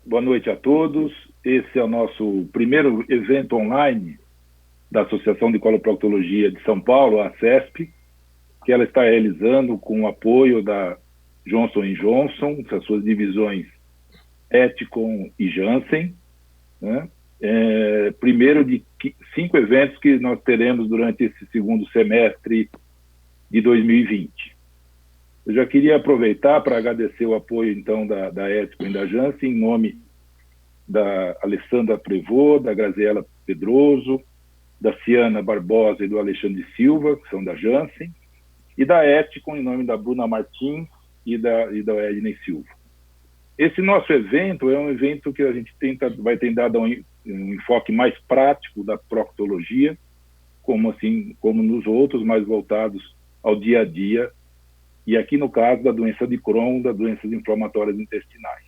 Boa noite a todos. Esse é o nosso primeiro evento online da Associação de Coloproctologia de São Paulo, a ACESP, que ela está realizando com o apoio da Johnson & Johnson, as suas divisões Ethicon e Janssen, né? Primeiro de 5 eventos que nós teremos durante esse segundo semestre de 2020. Eu já queria aproveitar para agradecer o apoio, então, da Ethicon e da Janssen, em nome da Alessandra Prevot, da Graziela Pedroso, da Ciana Barbosa e do Alexandre Silva, que são da Janssen, e da Ethicon, em nome da Bruna Martins e da Ednei Silva. Esse nosso evento é um evento que a gente vai tentar dar um enfoque mais prático da proctologia, como nos outros, mais voltados ao dia a dia, e aqui no caso da doença de Crohn, das doenças inflamatórias intestinais.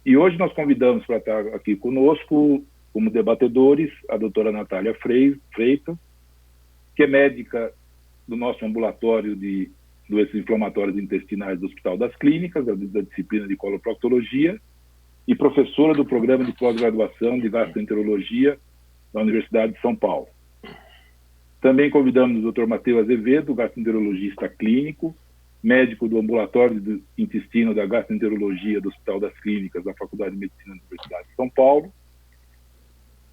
E hoje nós convidamos para estar aqui conosco, como debatedores, a doutora Natália Freitas, que é médica do nosso ambulatório de doenças inflamatórias intestinais do Hospital das Clínicas, da disciplina de coloproctologia, e professora do programa de pós-graduação de gastroenterologia da Universidade de São Paulo. Também convidamos o Dr. Matheus Azevedo, gastroenterologista clínico, médico do ambulatório do intestino da gastroenterologia do Hospital das Clínicas da Faculdade de Medicina da Universidade de São Paulo,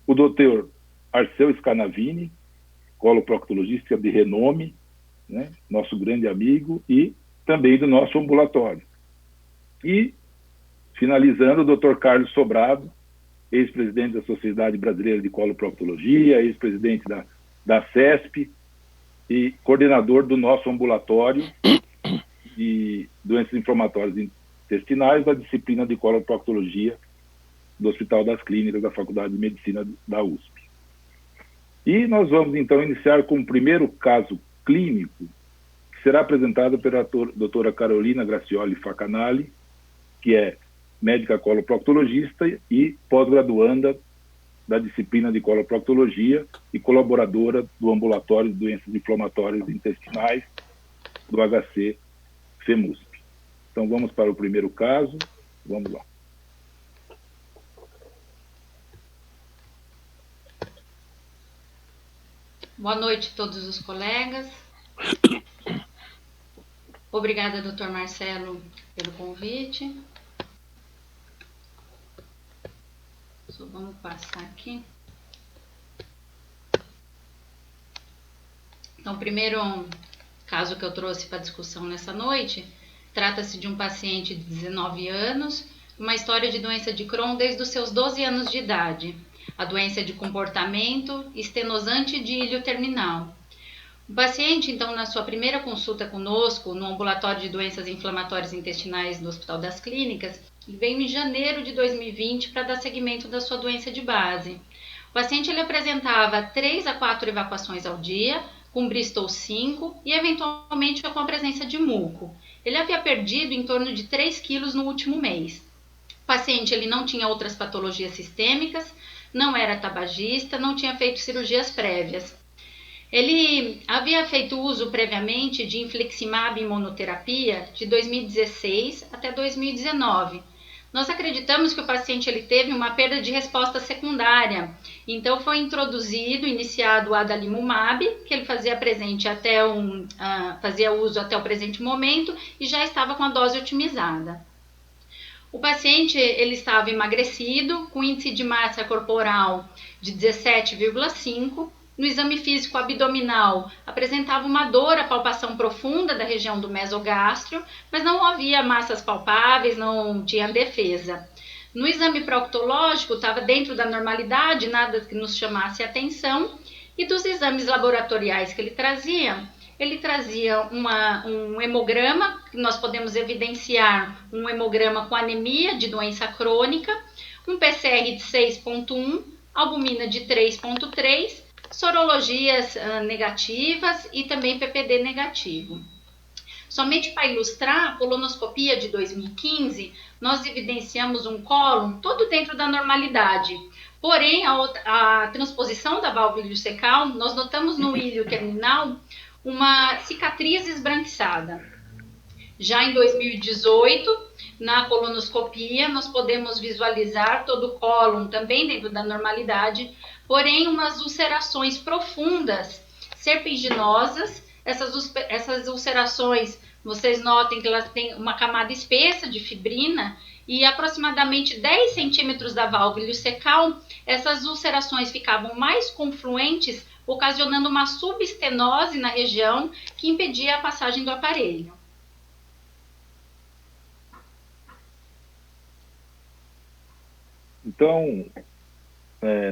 o Dr. Arceu Scanavini, coloproctologista de renome, né, nosso grande amigo, e também do nosso ambulatório. E, finalizando, o Dr. Carlos Sobrado, ex-presidente da Sociedade Brasileira de Coloproctologia, ex-presidente da CESP e coordenador do nosso ambulatório de doenças inflamatórias intestinais da disciplina de coloproctologia do Hospital das Clínicas da Faculdade de Medicina da USP. E nós vamos, então, iniciar com o primeiro caso clínico, que será apresentado pela doutora Carolina Gracioli Facanali, que é médica coloproctologista e pós-graduanda da disciplina de coloproctologia e colaboradora do ambulatório de doenças inflamatórias intestinais do HC FEMUSP. Então vamos para o primeiro caso, vamos lá. Boa noite a todos os colegas. Obrigada, Dr. Marcelo, pelo convite. Só vamos passar aqui. Então, o primeiro caso que eu trouxe para discussão nessa noite trata-se de um paciente de 19 anos, uma história de doença de Crohn desde os seus 12 anos de idade. A doença é de comportamento estenosante de ilho terminal. O paciente, então, na sua primeira consulta conosco, no ambulatório de doenças inflamatórias intestinais do Hospital das Clínicas, veio em janeiro de 2020 para dar seguimento da sua doença de base. O paciente ele apresentava 3 a 4 evacuações ao dia, com Bristol 5 e, eventualmente, com a presença de muco. Ele havia perdido em torno de 3 quilos no último mês. O paciente ele não tinha outras patologias sistêmicas, não era tabagista, não tinha feito cirurgias prévias. Ele havia feito uso previamente de infliximab imunoterapia de 2016 até 2019. Nós acreditamos que o paciente ele teve uma perda de resposta secundária, então foi iniciado o adalimumab, que ele fazia uso até o presente momento e já estava com a dose otimizada. O paciente ele estava emagrecido, com índice de massa corporal de 17,5. No exame físico abdominal, apresentava uma dor, a palpação profunda da região do mesogástrio, mas não havia massas palpáveis, não tinha defesa. No exame proctológico, estava dentro da normalidade, nada que nos chamasse atenção. E dos exames laboratoriais que ele trazia um hemograma, que nós podemos evidenciar um hemograma com anemia de doença crônica, um PCR de 6,1, albumina de 3,3, sorologias negativas e também PPD negativo. Somente para ilustrar a colonoscopia de 2015, nós evidenciamos um cólon todo dentro da normalidade. Porém, a transposição da válvula ileocecal, nós notamos no ilho terminal uma cicatriz esbranquiçada. Já em 2018, na colonoscopia, nós podemos visualizar todo o cólon também dentro da normalidade, porém umas ulcerações profundas, serpiginosas. Essas ulcerações, vocês notem que elas têm uma camada espessa de fibrina e aproximadamente 10 centímetros da válvula ileocecal, essas ulcerações ficavam mais confluentes, ocasionando uma subestenose na região que impedia a passagem do aparelho. Então,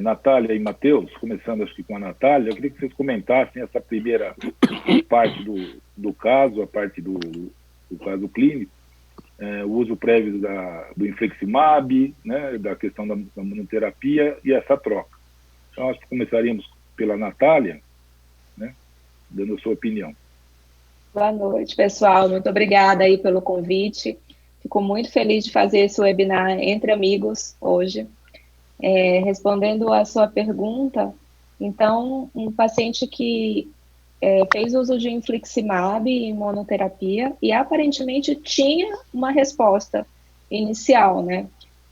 Natália e Matheus, começando acho que com a Natália, eu queria que vocês comentassem essa primeira parte do caso, a parte do caso clínico, o uso prévio do infliximab, né, da questão da monoterapia e essa troca. Então, acho que começaríamos pela Natália, né, dando a sua opinião. Boa noite, pessoal. Muito obrigada aí pelo convite. Fico muito feliz de fazer esse webinar entre amigos hoje. Respondendo à sua pergunta, então, um paciente que fez uso de infliximab em monoterapia e aparentemente tinha uma resposta inicial, né?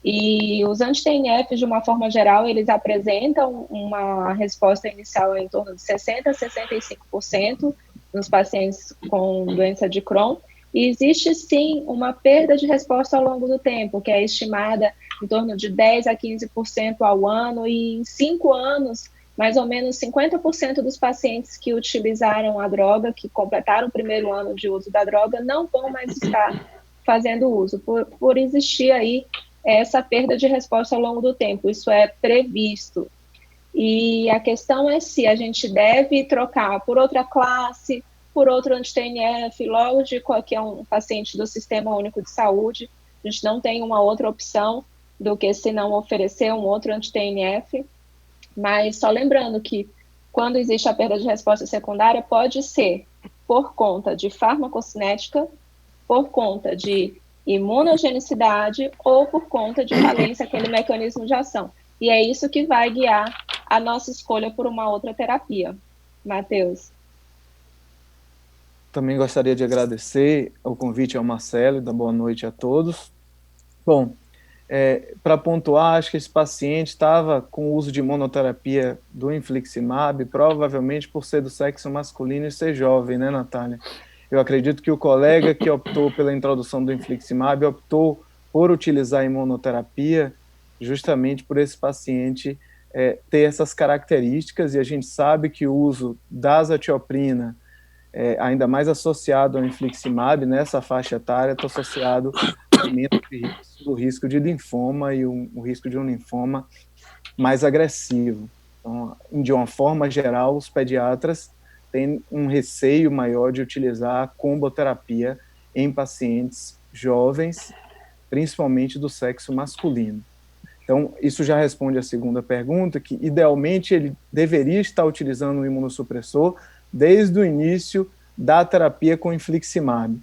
E os anti-TNF, de uma forma geral, eles apresentam uma resposta inicial em torno de 60% a 65% nos pacientes com doença de Crohn, e existe sim uma perda de resposta ao longo do tempo, que é estimada em torno de 10% a 15% ao ano, e em 5 anos, mais ou menos 50% dos pacientes que utilizaram a droga, que completaram o primeiro ano de uso da droga, não vão mais estar fazendo uso, por existir aí essa perda de resposta ao longo do tempo. Isso é previsto. E a questão é se a gente deve trocar por outra classe, por outro anti-TNF, logo de qualquer um paciente do Sistema Único de Saúde. A gente não tem uma outra opção do que se não oferecer um outro anti-TNF. Mas só lembrando que quando existe a perda de resposta secundária, pode ser por conta de farmacocinética, por conta de imunogenicidade ou por conta de falência, aquele mecanismo de ação. E é isso que vai guiar a nossa escolha por uma outra terapia. Matheus. Também gostaria de agradecer o convite ao Marcelo e dar boa noite a todos. Bom, para pontuar, acho que esse paciente estava com o uso de monoterapia do infliximab, provavelmente por ser do sexo masculino e ser jovem, né, Natália? Eu acredito que o colega que optou pela introdução do infliximab optou por utilizar a imunoterapia justamente por esse paciente ter essas características, e a gente sabe que o uso da azatioprina, ainda mais associado ao infliximab, nessa faixa etária, está associado ao aumento do risco de linfoma e o risco de um linfoma mais agressivo. Então, de uma forma geral, os pediatras têm um receio maior de utilizar a comboterapia em pacientes jovens, principalmente do sexo masculino. Então, isso já responde a segunda pergunta, que idealmente ele deveria estar utilizando um imunossupressor desde o início da terapia com infliximab,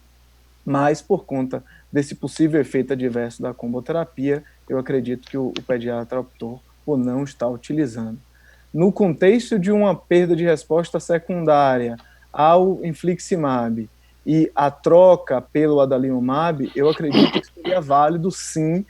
mas por conta desse possível efeito adverso da comboterapia, eu acredito que o pediatra optou por não estar utilizando. No contexto de uma perda de resposta secundária ao infliximab e a troca pelo adalimumab, eu acredito que seria válido sim,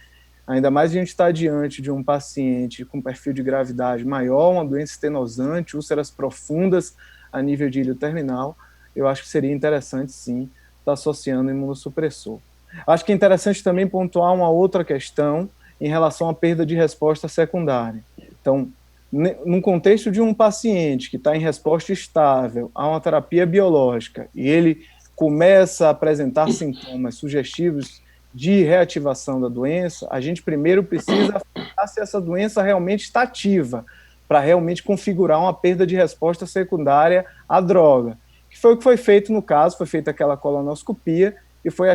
ainda mais a gente está diante de um paciente com perfil de gravidade maior, uma doença estenosante, úlceras profundas a nível de ilho terminal, eu acho que seria interessante sim estar associando o imunossupressor. Acho que é interessante também pontuar uma outra questão em relação à perda de resposta secundária. Então, no contexto de um paciente que está em resposta estável a uma terapia biológica e ele começa a apresentar sintomas sugestivos de reativação da doença, a gente primeiro precisa afirmar se essa doença realmente está ativa, para realmente configurar uma perda de resposta secundária à droga. Que foi o que foi feito no caso, foi feita aquela colonoscopia e foi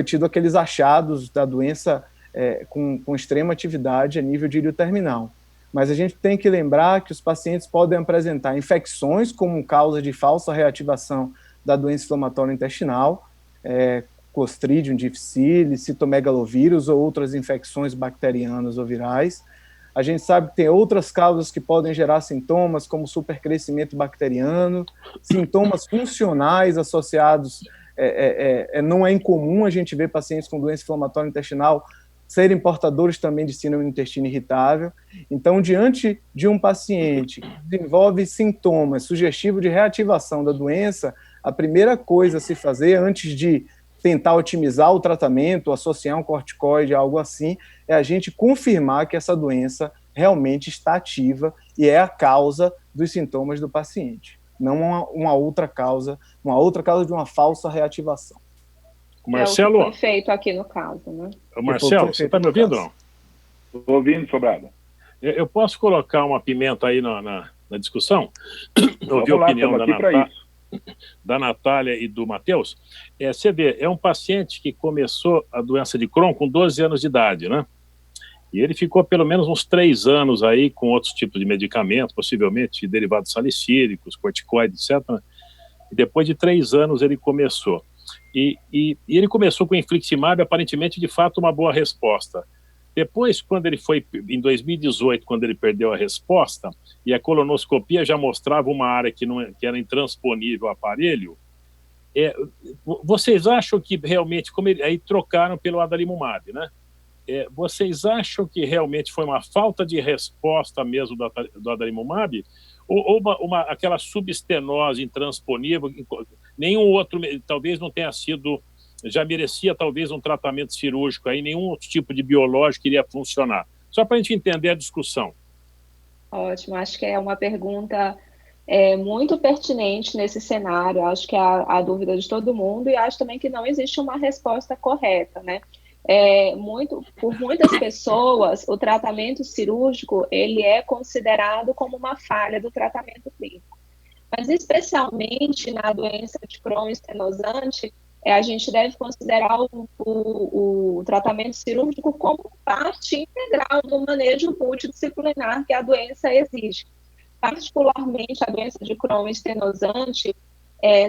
tido aqueles achados da doença com extrema atividade a nível de ilho terminal. Mas a gente tem que lembrar que os pacientes podem apresentar infecções como causa de falsa reativação da doença inflamatória intestinal, Clostridium difficile, citomegalovírus ou outras infecções bacterianas ou virais. A gente sabe que tem outras causas que podem gerar sintomas, como supercrescimento bacteriano, sintomas funcionais associados não é incomum a gente ver pacientes com doença inflamatória intestinal serem portadores também de síndrome do intestino irritável. Então, diante de um paciente que desenvolve sintomas sugestivos de reativação da doença, a primeira coisa a se fazer, antes de tentar otimizar o tratamento, associar um corticoide, algo assim, é a gente confirmar que essa doença realmente está ativa e é a causa dos sintomas do paciente, não uma outra causa de uma falsa reativação. Marcelo, é o que foi feito aqui no caso, né? Marcelo, você está me ouvindo ou não? Estou ouvindo, Sobrado. Eu posso colocar uma pimenta aí na discussão? Ouvir a opinião da Natália e do Matheus. Você vê, é um paciente que começou a doença de Crohn com 12 anos de idade, né? E ele ficou pelo menos uns 3 anos aí com outros tipos de medicamentos, possivelmente derivados salicílicos, corticoides, etc. E depois de 3 anos ele começou. E ele começou com infliximab, aparentemente, de fato, uma boa resposta. Depois, quando ele foi, em 2018, quando ele perdeu a resposta, e a colonoscopia já mostrava uma área que era intransponível ao aparelho, vocês acham que realmente, aí trocaram pelo adalimumab, né? Vocês acham que realmente foi uma falta de resposta mesmo do adalimumab? Ou aquela subestenose intransponível, nenhum outro, talvez não tenha sido, já merecia talvez um tratamento cirúrgico, aí nenhum outro tipo de biológico iria funcionar? Só para a gente entender a discussão. Ótimo, acho que é uma pergunta muito pertinente nesse cenário, acho que é a dúvida de todo mundo, e acho também que não existe uma resposta correta, né? Por muitas pessoas, o tratamento cirúrgico ele é considerado como uma falha do tratamento clínico. Mas, especialmente na doença de Crohn estenosante, a gente deve considerar o tratamento cirúrgico como parte integral do manejo multidisciplinar que a doença exige. Particularmente, a doença de Crohn estenosante,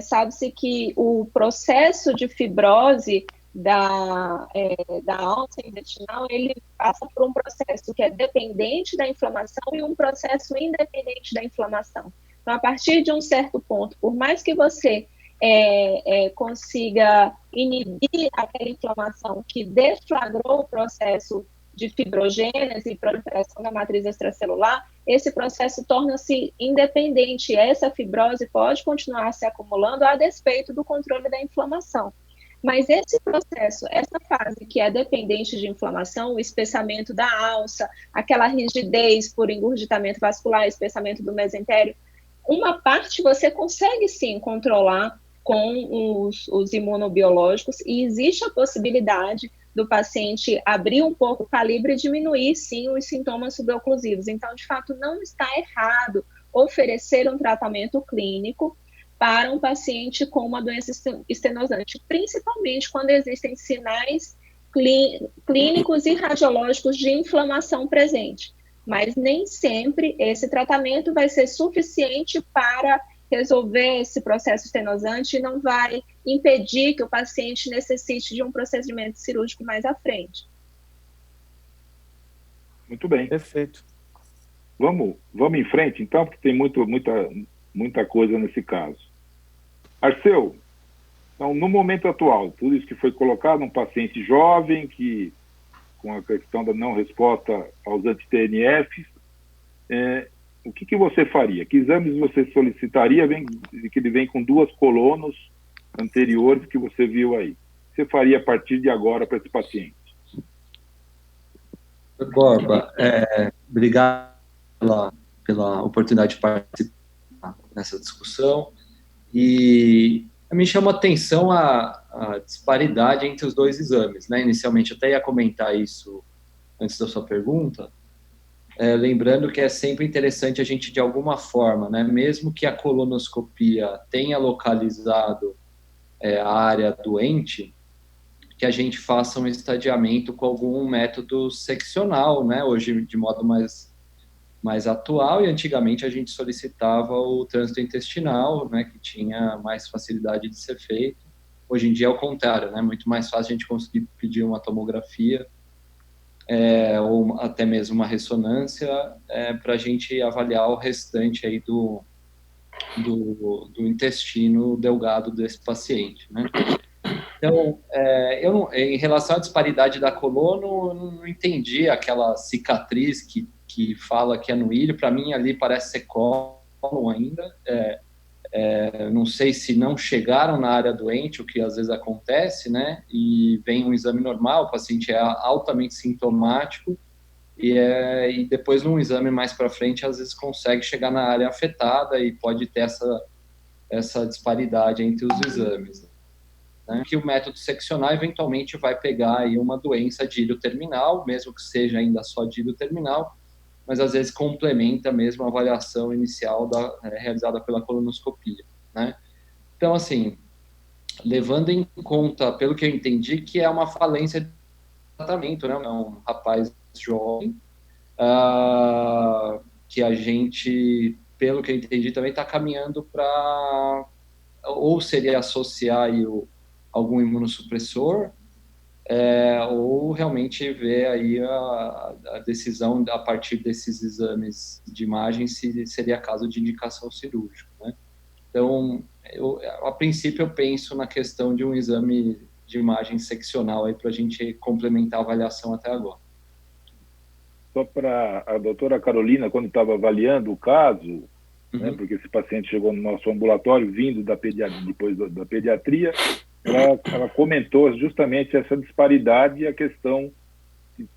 sabe-se que o processo de fibrose da alça intestinal, ele passa por um processo que é dependente da inflamação e um processo independente da inflamação. Então, a partir de um certo ponto, por mais que você consiga inibir aquela inflamação que deflagrou o processo de fibrogênese e proliferação da matriz extracelular, esse processo torna-se independente. Essa fibrose pode continuar se acumulando a despeito do controle da inflamação. Mas esse processo, essa fase que é dependente de inflamação, o espessamento da alça, aquela rigidez por engurgitamento vascular, espessamento do mesentério, uma parte você consegue sim controlar com os imunobiológicos, e existe a possibilidade do paciente abrir um pouco o calibre e diminuir sim os sintomas suboclusivos. Então, de fato, não está errado oferecer um tratamento clínico para um paciente com uma doença estenosante, principalmente quando existem sinais clínicos e radiológicos de inflamação presente. Mas nem sempre esse tratamento vai ser suficiente para resolver esse processo estenosante e não vai impedir que o paciente necessite de um procedimento cirúrgico mais à frente. Muito bem. Perfeito. Vamos em frente, então, porque tem muita coisa nesse caso. Arceu, então, no momento atual, tudo isso que foi colocado, um paciente jovem que, com a questão da não resposta aos anti-TNFs, o que você faria? Que exames você solicitaria, que ele vem com 2 colonos anteriores que você viu aí? O que você faria a partir de agora para esse paciente? Borba, obrigado pela oportunidade de participar nessa discussão. E me chama a atenção a disparidade entre os 2 exames, né? Inicialmente, eu até ia comentar isso antes da sua pergunta, lembrando que é sempre interessante a gente, de alguma forma, né, mesmo que a colonoscopia tenha localizado a área doente, que a gente faça um estadiamento com algum método seccional, né? Hoje, de modo mais atual, e antigamente a gente solicitava o trânsito intestinal, né, que tinha mais facilidade de ser feito. Hoje em dia é o contrário, né, muito mais fácil a gente conseguir pedir uma tomografia ou até mesmo uma ressonância para a gente avaliar o restante aí do intestino delgado desse paciente, né? Então, em relação à disparidade da coluna, eu não entendi aquela cicatriz que fala que é no ilho. Para mim, ali parece ser cólon ainda. Não sei se não chegaram na área doente, o que às vezes acontece, né? E vem um exame normal, o paciente é altamente sintomático, e depois, num exame mais para frente, às vezes consegue chegar na área afetada e pode ter essa disparidade entre os exames, né? Que o método seccional eventualmente vai pegar aí uma doença de ilho terminal, mesmo que seja ainda só de ilho terminal, mas às vezes complementa mesmo a avaliação inicial realizada pela colonoscopia, né? Então, assim, levando em conta, pelo que eu entendi, que é uma falência de tratamento, né? É um rapaz jovem, que a gente, pelo que eu entendi, também está caminhando para, ou seria associar aí algum imunossupressor, ou realmente ver aí a decisão a partir desses exames de imagem se seria caso de indicação cirúrgica, né? Então, a princípio eu penso na questão de um exame de imagem seccional aí para a gente complementar a avaliação até agora. Só para a doutora Carolina, quando estava avaliando o caso, né, porque esse paciente chegou no nosso ambulatório vindo depois da pediatria, ela comentou justamente essa disparidade e a questão de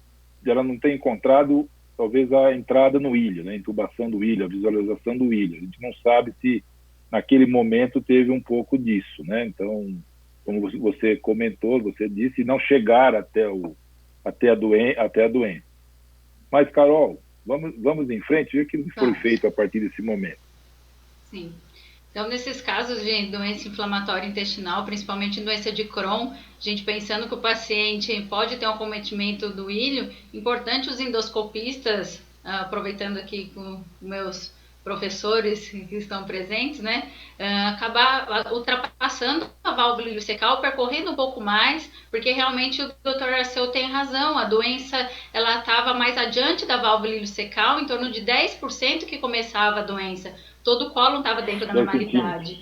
ela não ter encontrado, talvez, a entrada no ilho, né, a intubação do ilho, a visualização do ilho. A gente não sabe se naquele momento teve um pouco disso, né? Então, como você comentou, você disse, não chegar até a doença. Mas, Carol, vamos em frente, ver o que foi feito a partir desse momento. Sim. Então, nesses casos de doença inflamatória intestinal, principalmente doença de Crohn, a gente pensando que o paciente pode ter um acometimento do ilho, importante os endoscopistas, aproveitando aqui com meus professores que estão presentes, né, acabar ultrapassando a válvula iliocecal, percorrendo um pouco mais, porque realmente o Dr. Arceu tem razão, a doença ela estava mais adiante da válvula iliocecal, em torno de 10% que começava a doença, todo o cólon estava dentro da normalidade.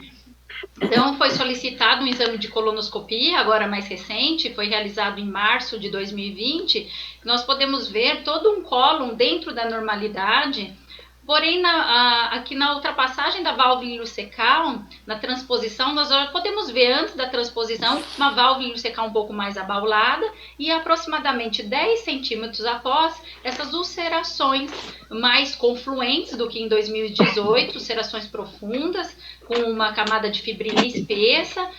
Então, foi solicitado um exame de colonoscopia, agora mais recente, foi realizado em março de 2020, nós podemos ver todo um cólon dentro da normalidade. Porém, aqui na ultrapassagem da válvula iliocecal, na transposição, nós podemos ver antes da transposição uma válvula iliocecal um pouco mais abaulada e aproximadamente 10 centímetros após essas ulcerações mais confluentes do que em 2018, ulcerações profundas, com uma camada de fibrina espessa,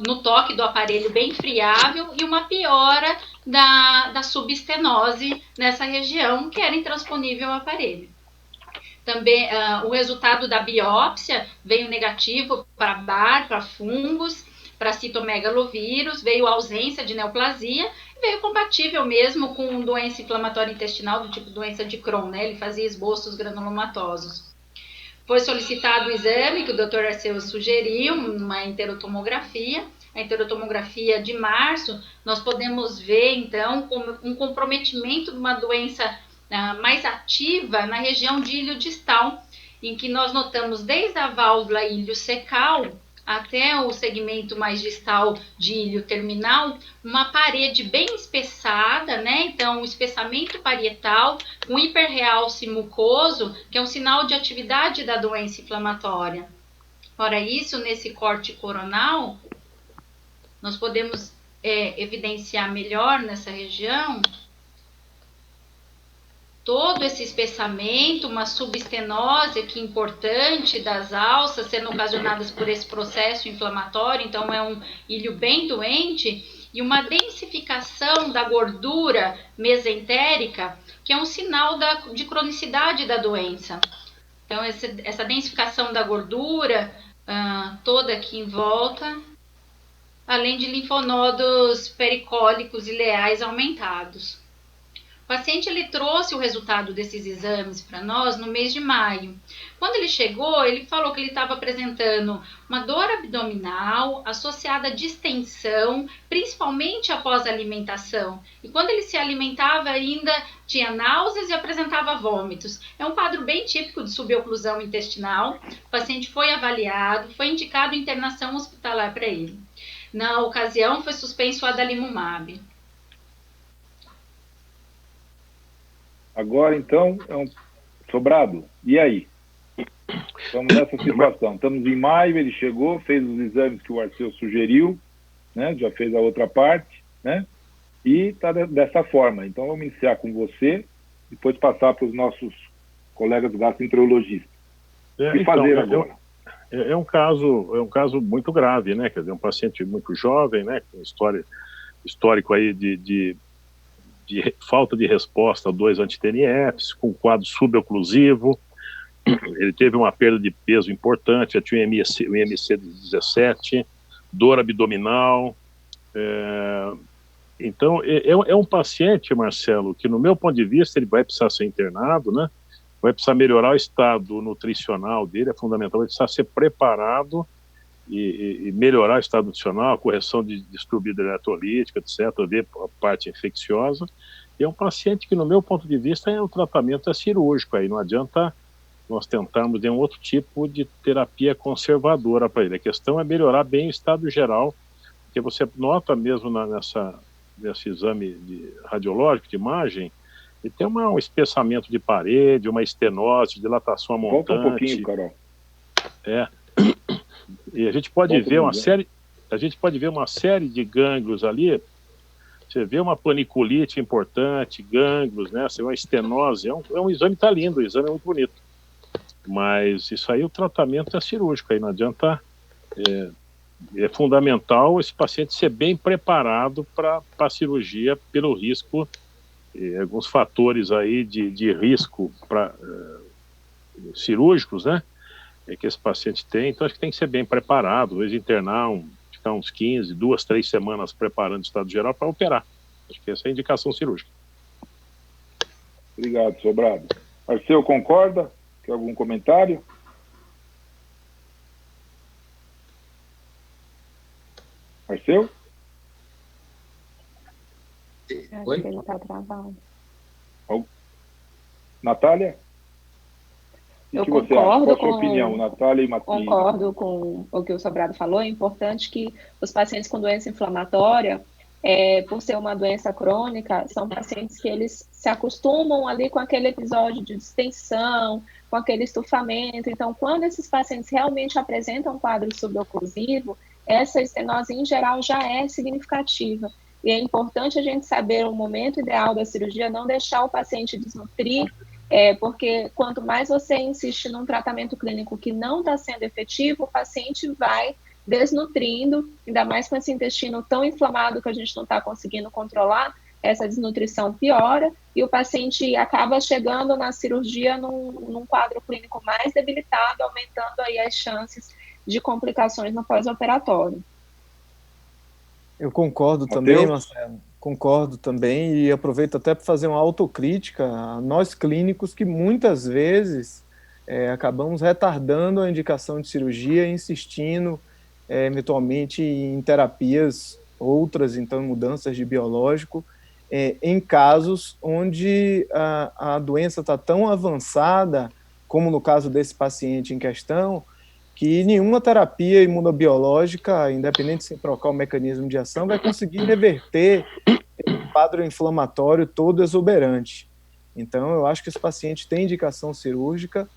no toque do aparelho bem friável e uma piora da subestenose nessa região que era intransponível ao aparelho. Também o resultado da biópsia veio negativo para Bar, para fungos, para citomegalovírus, veio ausência de neoplasia, veio compatível mesmo com doença inflamatória intestinal do tipo doença de Crohn, né? Ele fazia esboços granulomatosos. Foi solicitado o exame que o Dr. Arceu sugeriu, uma enterotomografia. A enterotomografia de março, nós podemos ver, então, um comprometimento de uma doença mais ativa na região de ilho distal, em que nós notamos desde a válvula iliocecal até o segmento mais distal de ilho terminal, uma parede bem espessada, né? Então, o espessamento parietal com hiperrealce mucoso, que é um sinal de atividade da doença inflamatória. Fora isso, nesse corte coronal, nós podemos evidenciar melhor nessa região todo esse espessamento, uma subestenose aqui importante das alças sendo ocasionadas por esse processo inflamatório, então é um ilho bem doente, e uma densificação da gordura mesentérica, que é um sinal de cronicidade da doença. Então essa densificação da gordura toda aqui em volta, além de linfonodos pericólicos ileais aumentados. paciente ele trouxe o resultado desses exames para nós no mês de maio. Quando ele chegou, ele falou que ele estava apresentando uma dor abdominal associada à distensão, principalmente após a alimentação. E quando ele se alimentava ainda tinha náuseas e apresentava vômitos. É um quadro bem típico de suboclusão intestinal. O paciente foi avaliado, foi indicado internação hospitalar para ele. Na ocasião, foi suspenso o adalimumab. Agora, então, Sobrado, e aí? Estamos nessa situação. Estamos em maio, ele chegou, fez os exames que o Arceu sugeriu, né? Já fez a outra parte, né? E está dessa forma. Então, vamos iniciar com você, depois passar para os nossos colegas gastroenterologistas. O que fazer agora? É um caso muito grave, né? Quer dizer, um paciente muito jovem, né? Com histórico aí de falta de resposta a 2 anti-TNFs, com quadro suboclusivo. Ele teve uma perda de peso importante, já tinha um IMC de 17, dor abdominal. Então, é um paciente, Marcelo, que no meu ponto de vista ele vai precisar ser internado, né? Vai precisar melhorar o estado nutricional dele, é fundamental, vai precisar ser preparado e melhorar o estado nutricional, a correção de distúrbio eletrolítico, etc., ver a parte infecciosa. E é um paciente que, no meu ponto de vista, o tratamento é cirúrgico, aí não adianta nós tentarmos nenhum outro tipo de terapia conservadora para ele. A questão é melhorar bem o estado geral, porque você nota mesmo nesse exame radiológico, de imagem, e tem um espessamento de parede, uma estenose, dilatação montante. Volta um pouquinho, Carol. E a gente pode ver uma série de gânglios ali. Você vê uma paniculite importante, gânglios, né? Você vê uma estenose. É um exame, tá lindo, o exame é muito bonito. Mas isso aí, o tratamento é cirúrgico, aí não adianta. É fundamental esse paciente ser bem preparado para a cirurgia pelo risco, alguns fatores aí de risco cirúrgicos, né? Que esse paciente tem, então acho que tem que ser bem preparado, às vezes internar, ficar uns 15, 2, 3 semanas preparando o estado geral para operar. Acho que essa é a indicação cirúrgica. Obrigado, Sobrado. Arceu, concorda? Quer algum comentário? Arceu? Acho que ele está travado. Natália? Eu concordo com a sua opinião, Natália e Matheus? Concordo com o que o Sobrado falou. É importante que os pacientes com doença inflamatória, por ser uma doença crônica, são pacientes que eles se acostumam ali com aquele episódio de distensão, com aquele estufamento. Então, quando esses pacientes realmente apresentam um quadro suboclusivo, essa estenose, em geral, já é significativa. E é importante a gente saber o momento ideal da cirurgia, não deixar o paciente desnutrir, porque quanto mais você insiste num tratamento clínico que não está sendo efetivo, o paciente vai desnutrindo, ainda mais com esse intestino tão inflamado que a gente não está conseguindo controlar, essa desnutrição piora e o paciente acaba chegando na cirurgia num quadro clínico mais debilitado, aumentando aí as chances de complicações no pós-operatório. Eu concordo também, Marcelo. Concordo também e aproveito até para fazer uma autocrítica a nós clínicos que muitas vezes acabamos retardando a indicação de cirurgia, insistindo eventualmente em terapias outras, então mudanças de biológico, em casos onde a doença está tão avançada, como no caso desse paciente em questão, que nenhuma terapia imunobiológica, independente de se trocar o mecanismo de ação, vai conseguir reverter um quadro inflamatório todo exuberante. Então, eu acho que esse paciente tem indicação cirúrgica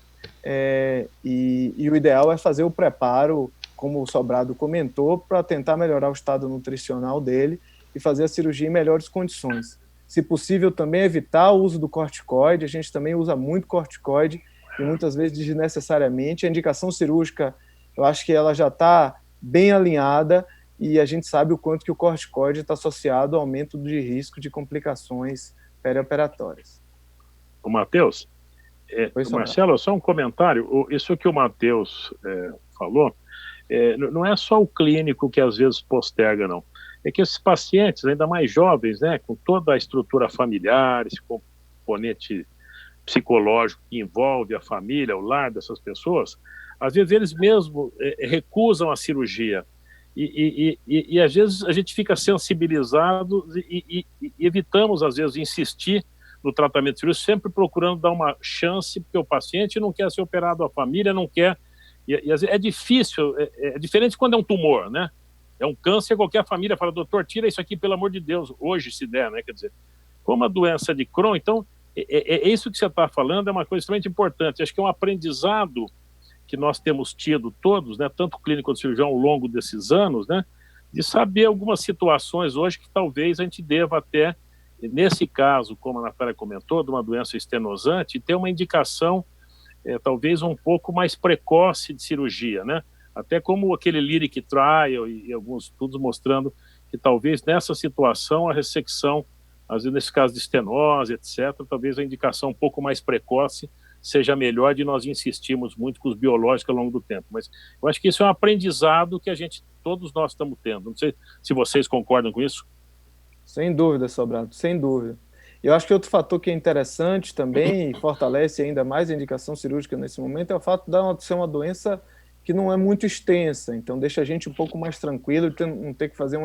e o ideal é fazer o preparo, como o Sobrado comentou, para tentar melhorar o estado nutricional dele e fazer a cirurgia em melhores condições. Se possível, também evitar o uso do corticoide. A gente também usa muito corticoide e muitas vezes desnecessariamente. A indicação cirúrgica, eu acho que ela já está bem alinhada e a gente sabe o quanto que o corticoide está associado ao aumento de risco de complicações perioperatórias. O Matheus, Marcelo, só um comentário. Isso que o Matheus falou, não é só o clínico que às vezes posterga, não. É que esses pacientes, ainda mais jovens, né, com toda a estrutura familiar, componente psicológico que envolve a família, o lar dessas pessoas, às vezes eles mesmos recusam a cirurgia. E às vezes a gente fica sensibilizado e evitamos, às vezes, insistir no tratamento cirúrgico, sempre procurando dar uma chance, porque o paciente não quer ser operado, a família não quer. E às vezes é difícil, é diferente quando é um tumor, né? É um câncer, qualquer família fala, doutor, tira isso aqui, pelo amor de Deus, hoje se der, né? Quer dizer, como a doença de Crohn, então, isso que você está falando é uma coisa extremamente importante. Acho que é um aprendizado que nós temos tido todos, né, tanto clínico quanto cirurgião, ao longo desses anos, né, de saber algumas situações hoje que talvez a gente deva até, nesse caso, como a Natália comentou, de uma doença estenosante, ter uma indicação talvez um pouco mais precoce de cirurgia, né? Até como aquele Lyric Trial e alguns estudos mostrando que talvez nessa situação a ressecção, às vezes nesse caso de estenose, etc., talvez a indicação um pouco mais precoce seja melhor de nós insistirmos muito com os biológicos ao longo do tempo. Mas eu acho que isso é um aprendizado que todos nós estamos tendo. Não sei se vocês concordam com isso. Sem dúvida, Sobrado, sem dúvida. Eu acho que outro fator que é interessante também e fortalece ainda mais a indicação cirúrgica nesse momento é o fato de ser uma doença que não é muito extensa, então deixa a gente um pouco mais tranquilo de não ter que fazer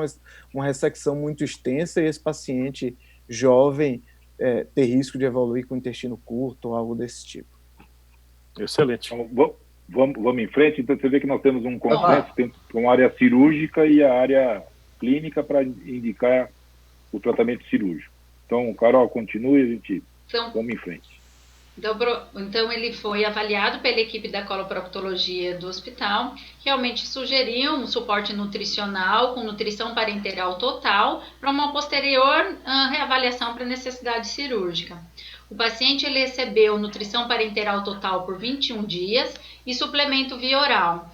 uma ressecção muito extensa e esse paciente jovem ter risco de evoluir com intestino curto ou algo desse tipo. Excelente. Então, vamos em frente. Então você vê que nós temos um consenso, tem uma área cirúrgica e a área clínica para indicar o tratamento cirúrgico. Então, Carol, continue, a gente vamos em frente. Então, ele foi avaliado pela equipe da coloproctologia do hospital, realmente sugeriu um suporte nutricional com nutrição parenteral total para uma posterior reavaliação para necessidade cirúrgica. O paciente ele recebeu nutrição parenteral total por 21 dias e suplemento via oral.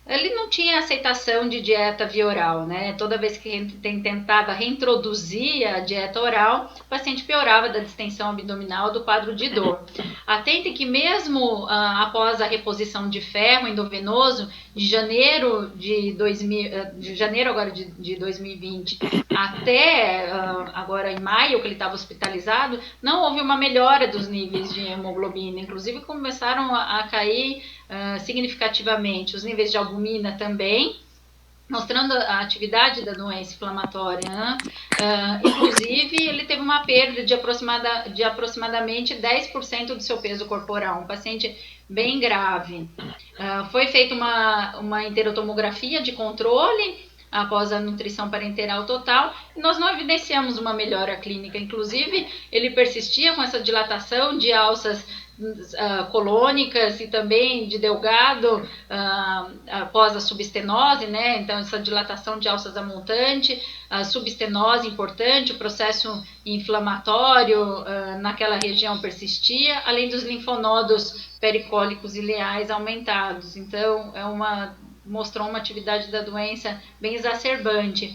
Ele não tinha aceitação de dieta via oral, né? Toda vez que tentava reintroduzir a dieta oral, o paciente piorava da distensão abdominal, do quadro de dor. Atente que mesmo após a reposição de ferro endovenoso, de janeiro agora de 2020 até agora em maio, que ele estava hospitalizado, não houve uma melhora dos níveis de hemoglobina, inclusive começaram a cair significativamente os níveis de albumina também, mostrando a atividade da doença inflamatória, né? Inclusive, ele teve uma perda de aproximadamente 10% do seu peso corporal, um paciente bem grave. Foi feita uma enterotomografia de controle após a nutrição parenteral total, e nós não evidenciamos uma melhora clínica. Inclusive, ele persistia com essa dilatação de alças colônicas e também de Delgado após a subestenose, né? Então essa dilatação de alças a montante, a subestenose importante, o processo inflamatório naquela região persistia, além dos linfonodos pericólicos ileais aumentados. Então mostrou uma atividade da doença bem exacerbante.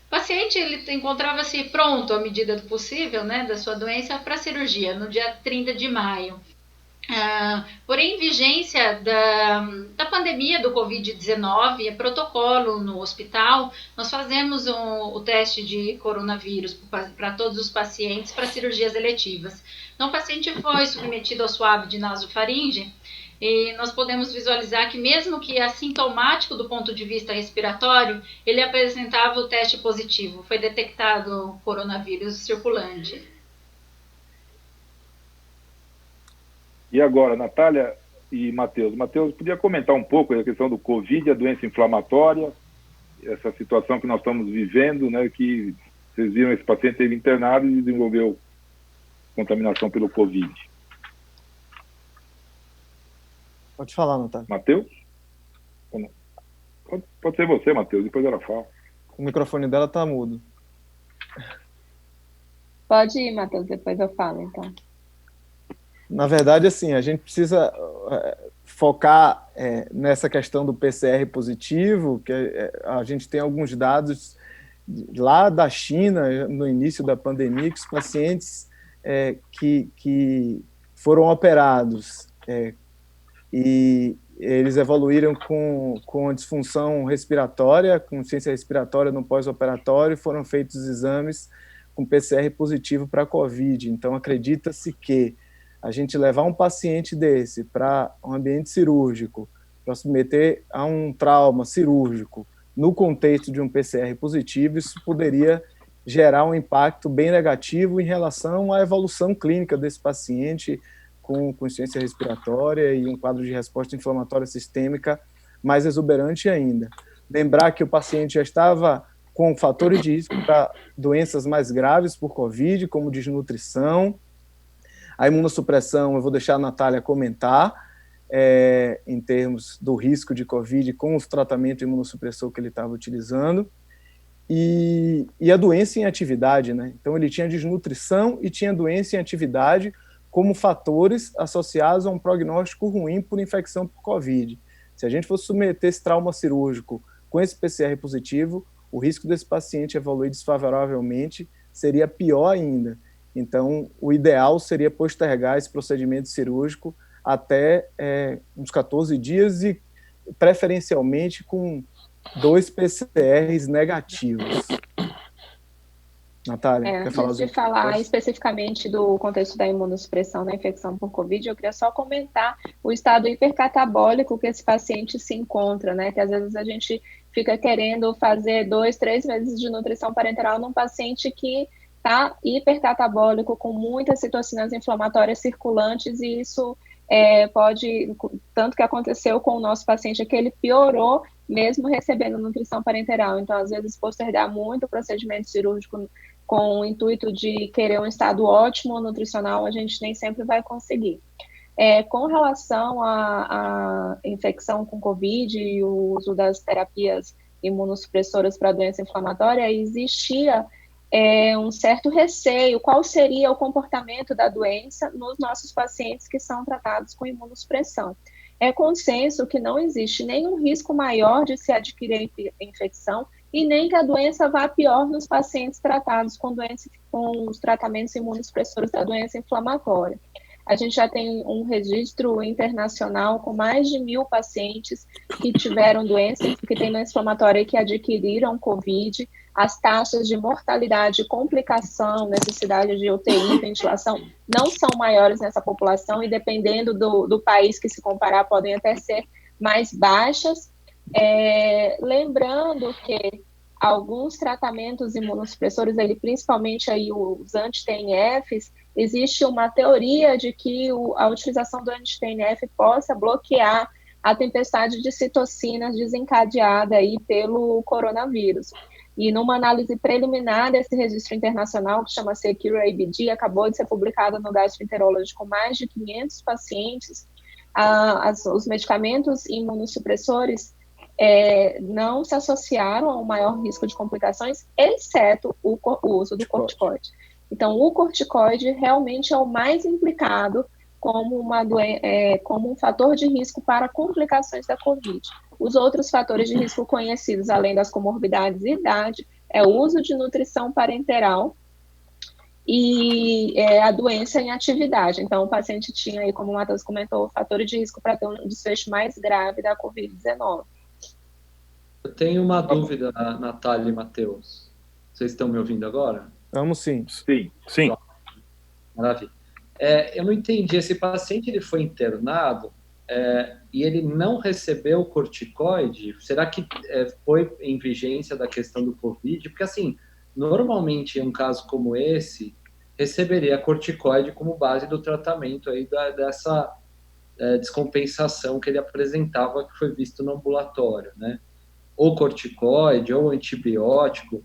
O paciente ele encontrava-se pronto, à medida do possível, né, da sua doença, para cirurgia, no dia 30 de maio. Porém, em vigência da pandemia do Covid-19, é protocolo no hospital, nós fazemos o teste de coronavírus para todos os pacientes para cirurgias eletivas. Então, o paciente foi submetido ao swab de nasofaringe e nós podemos visualizar que mesmo que assintomático do ponto de vista respiratório, ele apresentava o teste positivo, foi detectado coronavírus circulante. E agora, Natália e Matheus. Matheus, podia comentar um pouco a questão do Covid, a doença inflamatória, essa situação que nós estamos vivendo, né, que vocês viram esse paciente teve internado e desenvolveu contaminação pelo Covid. Pode falar, Natália. Matheus? Pode ser você, Matheus, depois ela fala. O microfone dela está mudo. Pode ir, Matheus, depois eu falo, então. Na verdade, assim, a gente precisa focar nessa questão do PCR positivo, que a gente tem alguns dados lá da China, no início da pandemia, que os pacientes que foram operados e eles evoluíram com disfunção respiratória, com insuficiência respiratória no pós-operatório, foram feitos exames com PCR positivo para a COVID. Então, acredita-se que a gente levar um paciente desse para um ambiente cirúrgico, para submeter a um trauma cirúrgico, no contexto de um PCR positivo, isso poderia gerar um impacto bem negativo em relação à evolução clínica desse paciente com insuficiência respiratória e um quadro de resposta inflamatória sistêmica mais exuberante ainda. Lembrar que o paciente já estava com fatores de risco para doenças mais graves por COVID, como desnutrição. A imunossupressão, eu vou deixar a Natália comentar, em termos do risco de COVID com o tratamento imunossupressor que ele estava utilizando. E a doença em atividade, né? Então, ele tinha desnutrição e tinha doença em atividade como fatores associados a um prognóstico ruim por infecção por COVID. Se a gente fosse submeter esse trauma cirúrgico com esse PCR positivo, o risco desse paciente evoluir desfavoravelmente seria pior ainda. Então, o ideal seria postergar esse procedimento cirúrgico até uns 14 dias e, preferencialmente, com 2 PCRs negativos. Natália, quer falar? Antes de falar especificamente do contexto da imunossupressão da infecção por COVID, eu queria só comentar o estado hipercatabólico que esse paciente se encontra, né? Que às vezes a gente fica querendo fazer 2, 3 meses de nutrição parenteral num paciente que está hipercatabólico, com muitas citocinas inflamatórias circulantes, e isso pode, tanto que aconteceu com o nosso paciente, é que ele piorou mesmo recebendo nutrição parenteral. Então, às vezes, postergar muito o procedimento cirúrgico com o intuito de querer um estado ótimo nutricional, a gente nem sempre vai conseguir. Com relação à infecção com COVID e o uso das terapias imunossupressoras para doença inflamatória, existia um certo receio, qual seria o comportamento da doença nos nossos pacientes que são tratados com imunossupressão. É consenso que não existe nenhum risco maior de se adquirir infecção e nem que a doença vá pior nos pacientes tratados com os tratamentos imunossupressores da doença inflamatória. A gente já tem um registro internacional com mais de 1.000 pacientes que tiveram doença, que tem doença inflamatória e que adquiriram COVID. As taxas de mortalidade, complicação, necessidade de UTI, ventilação, não são maiores nessa população e, dependendo do país que se comparar, podem até ser mais baixas. Lembrando que alguns tratamentos imunossupressores, principalmente aí os anti-TNFs, existe uma teoria de que a utilização do anti-TNF possa bloquear a tempestade de citocinas desencadeada aí pelo coronavírus. E numa análise preliminar desse registro internacional, que chama Secure-ABD, acabou de ser publicada no Gastroenterology com mais de 500 pacientes, os medicamentos imunossupressores não se associaram a um maior risco de complicações, exceto o uso do corticoide. Então, o corticoide realmente é o mais implicado como um fator de risco para complicações da COVID. Os outros fatores de risco conhecidos, além das comorbidades e idade, é o uso de nutrição parenteral e a doença em atividade. Então, o paciente tinha aí, como o Matheus comentou, fatores de risco para ter um desfecho mais grave da COVID-19. Eu tenho uma dúvida, Natália e Matheus. Vocês estão me ouvindo agora? Vamos sim. Sim. Maravilha. Eu não entendi, esse paciente ele foi internado e ele não recebeu corticoide? Será que foi em vigência da questão do COVID? Porque, assim, normalmente em um caso como esse, receberia corticoide como base do tratamento aí dessa descompensação que ele apresentava, que foi visto no ambulatório, né? Ou corticoide, ou antibiótico.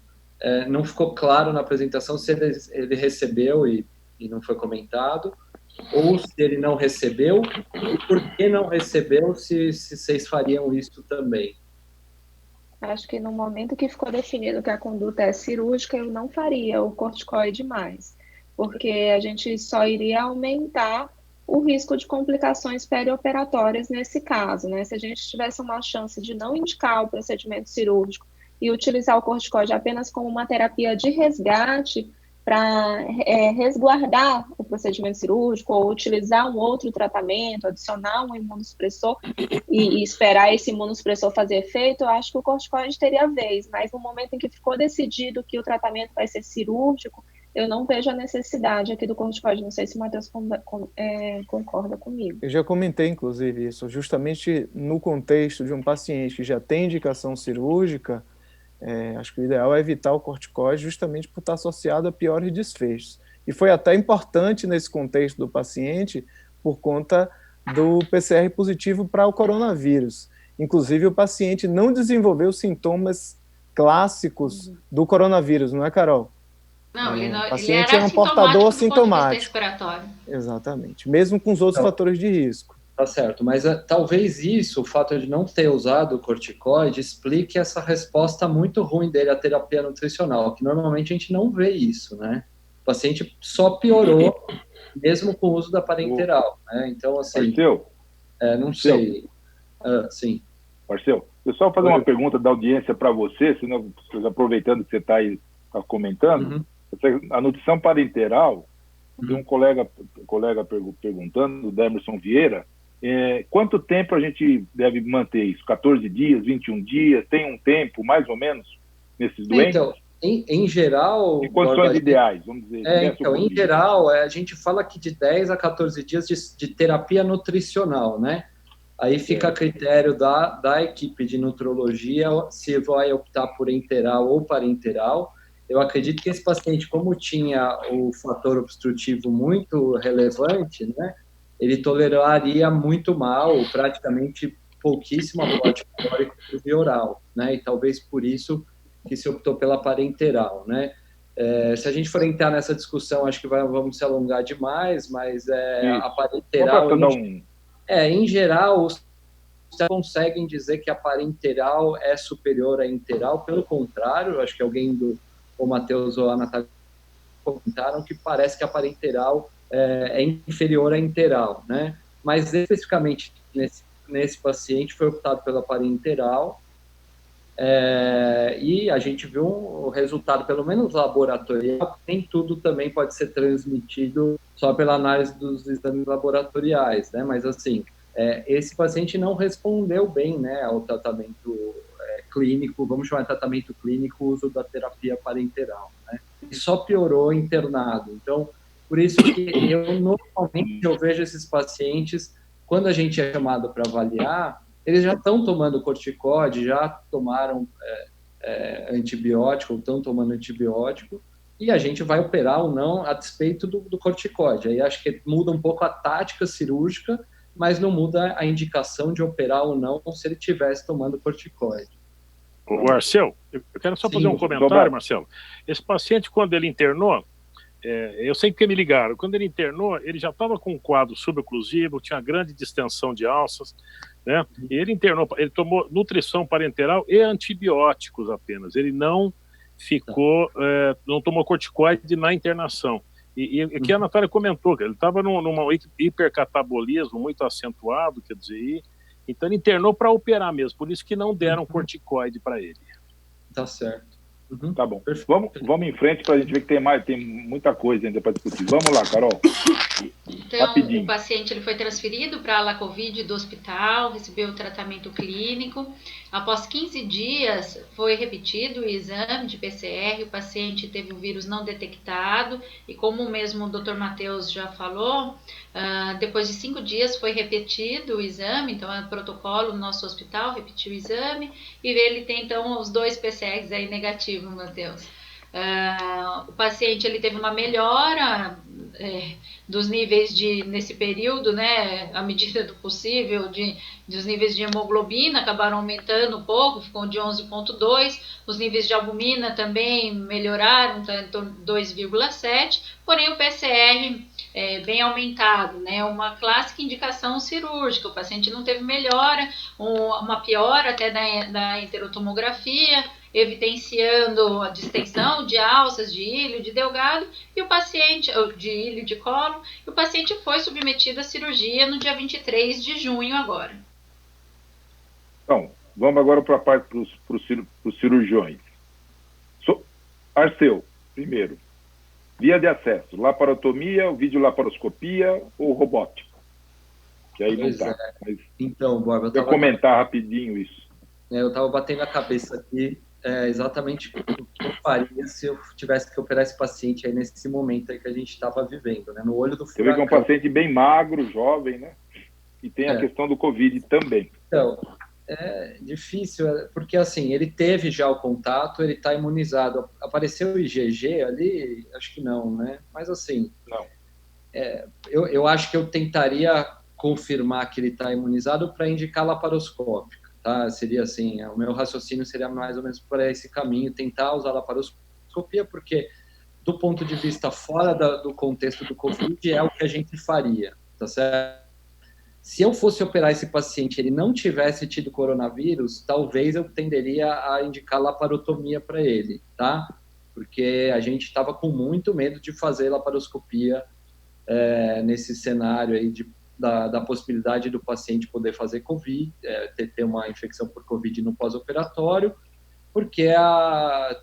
Não ficou claro na apresentação se ele recebeu e não foi comentado, ou se ele não recebeu, e por que não recebeu, se vocês fariam isso também. Acho que no momento que ficou definido que a conduta é cirúrgica, eu não faria o corticoide mais, porque a gente só iria aumentar o risco de complicações perioperatórias nesse caso, né? Se a gente tivesse uma chance de não indicar o procedimento cirúrgico e utilizar o corticoide apenas como uma terapia de resgate para resguardar o procedimento cirúrgico ou utilizar um outro tratamento, adicionar um imunossupressor e esperar esse imunossupressor fazer efeito, eu acho que o corticoide teria vez, mas no momento em que ficou decidido que o tratamento vai ser cirúrgico, eu não vejo a necessidade aqui do corticoide. Não sei se o Matheus concorda comigo. Eu já comentei, inclusive, isso. Justamente no contexto de um paciente que já tem indicação cirúrgica, acho que o ideal é evitar o corticoide justamente por estar associado a piores desfechos. E foi até importante nesse contexto do paciente por conta do PCR positivo para o coronavírus. Inclusive, o paciente não desenvolveu sintomas clássicos do coronavírus, não é, Carol? Não, o paciente era um portador assintomático. Exatamente, mesmo com os outros fatores de risco. Tá certo, mas talvez isso, o fato de não ter usado o corticoide, explique essa resposta muito ruim dele à terapia nutricional, que normalmente a gente não vê isso, né? O paciente só piorou, mesmo com o uso da parenteral, né? Então, assim... Marcelo? Não sei. Sim. Marcelo, eu só fazer uma pergunta da audiência para você, senão, aproveitando que você está aí comentando, a nutrição parenteral, tem um colega perguntando, o Demerson Vieira, quanto tempo a gente deve manter isso? 14 dias, 21 dias? Tem um tempo, mais ou menos, nesses doentes? Então, em geral... Em condições ideais, vamos dizer. Então, em geral, a gente fala que de 10 a 14 dias de terapia nutricional, né? Aí fica a critério da equipe de nutrologia se vai optar por enteral ou parenteral. Eu acredito que esse paciente, como tinha o fator obstrutivo muito relevante, né, ele toleraria muito mal, praticamente pouquíssimo aporte calórico por via oral, né, e talvez por isso que se optou pela parenteral, né. Se a gente for entrar nessa discussão, acho que vamos se alongar demais, mas a parenteral... em geral, os conseguem dizer que a parenteral é superior à enteral, pelo contrário, acho que alguém o Matheus ou a Natália comentaram que parece que a parenteral é inferior à enteral, né? Mas especificamente nesse paciente foi optado pela parenteral e a gente viu o resultado, pelo menos laboratorial, nem tudo também pode ser transmitido só pela análise dos exames laboratoriais, né? Mas assim, esse paciente não respondeu bem, né, ao tratamento clínico, vamos chamar de tratamento clínico, o uso da terapia parenteral, né? E só piorou internado. Então, por isso que normalmente eu vejo esses pacientes, quando a gente é chamado para avaliar, eles já estão tomando corticoide, já tomaram antibiótico, ou estão tomando antibiótico, e a gente vai operar ou não a despeito do corticoide. Aí acho que muda um pouco a tática cirúrgica, mas não muda a indicação de operar ou não se ele estivesse tomando corticoide. Marcelo, eu quero só fazer um comentário, Marcelo. Esse paciente, quando ele internou, eu sei que me ligaram, quando ele internou, ele já estava com um quadro suboclusivo, tinha grande distensão de alças, né? E ele internou, ele tomou nutrição parenteral e antibióticos apenas, ele não ficou, não tomou corticoide na internação. E aqui a Natália comentou que ele estava num hipercatabolismo muito acentuado, quer dizer, então ele internou para operar mesmo, por isso que não deram corticoide para ele. Tá certo. Tá bom. Vamos em frente para a gente ver que tem muita coisa ainda para discutir. Vamos lá, Carol. Então, rapidinho. O paciente ele foi transferido para a ala Covid do hospital, recebeu o tratamento clínico. Após 15 dias, foi repetido o exame de PCR, o paciente teve o vírus não detectado, e como mesmo o Dr. Matheus já falou, depois de 5 dias foi repetido o exame, então é protocolo no nosso hospital, repetiu o exame, e ele tem então os 2 PCRs aí negativos, Matheus. O paciente ele teve uma melhora dos níveis nesse período, né, à medida do possível, dos níveis de hemoglobina acabaram aumentando um pouco, ficou de 11,2, os níveis de albumina também melhoraram, tá em torno de 2,7, porém o PCR bem aumentado, né, uma clássica indicação cirúrgica, o paciente não teve melhora, uma piora até da enterotomografia, evidenciando a distensão de alças, de ilho, de delgado, e o paciente, de ilho de colo, e o paciente foi submetido à cirurgia no dia 23 de junho agora. Então, vamos agora para a parte para os cirurgiões. Arceu, primeiro. Via de acesso, laparotomia, videolaparoscopia ou robótica? Que aí não tá. Mas então, Borba, eu comentar rapidinho isso. Eu estava batendo a cabeça aqui, exatamente o que eu faria se eu tivesse que operar esse paciente aí nesse momento aí que a gente estava vivendo, né? No olho do furacão. Você vê que é um paciente bem magro, jovem, né? E tem a questão do Covid também. Então, é difícil, porque assim, ele teve já o contato, ele está imunizado. Apareceu o IgG ali? Acho que não, né? Mas assim, não. Eu acho que eu tentaria confirmar que ele está imunizado para indicar laparoscópica, tá? Seria assim, o meu raciocínio seria mais ou menos por esse caminho, tentar usar a laparoscopia, porque do ponto de vista fora do contexto do Covid é o que a gente faria, tá certo? Se eu fosse operar esse paciente e ele não tivesse tido coronavírus, talvez eu tenderia a indicar laparotomia para ele, tá? Porque a gente estava com muito medo de fazer laparoscopia nesse cenário aí da possibilidade do paciente poder fazer COVID, ter uma infecção por COVID no pós-operatório, porque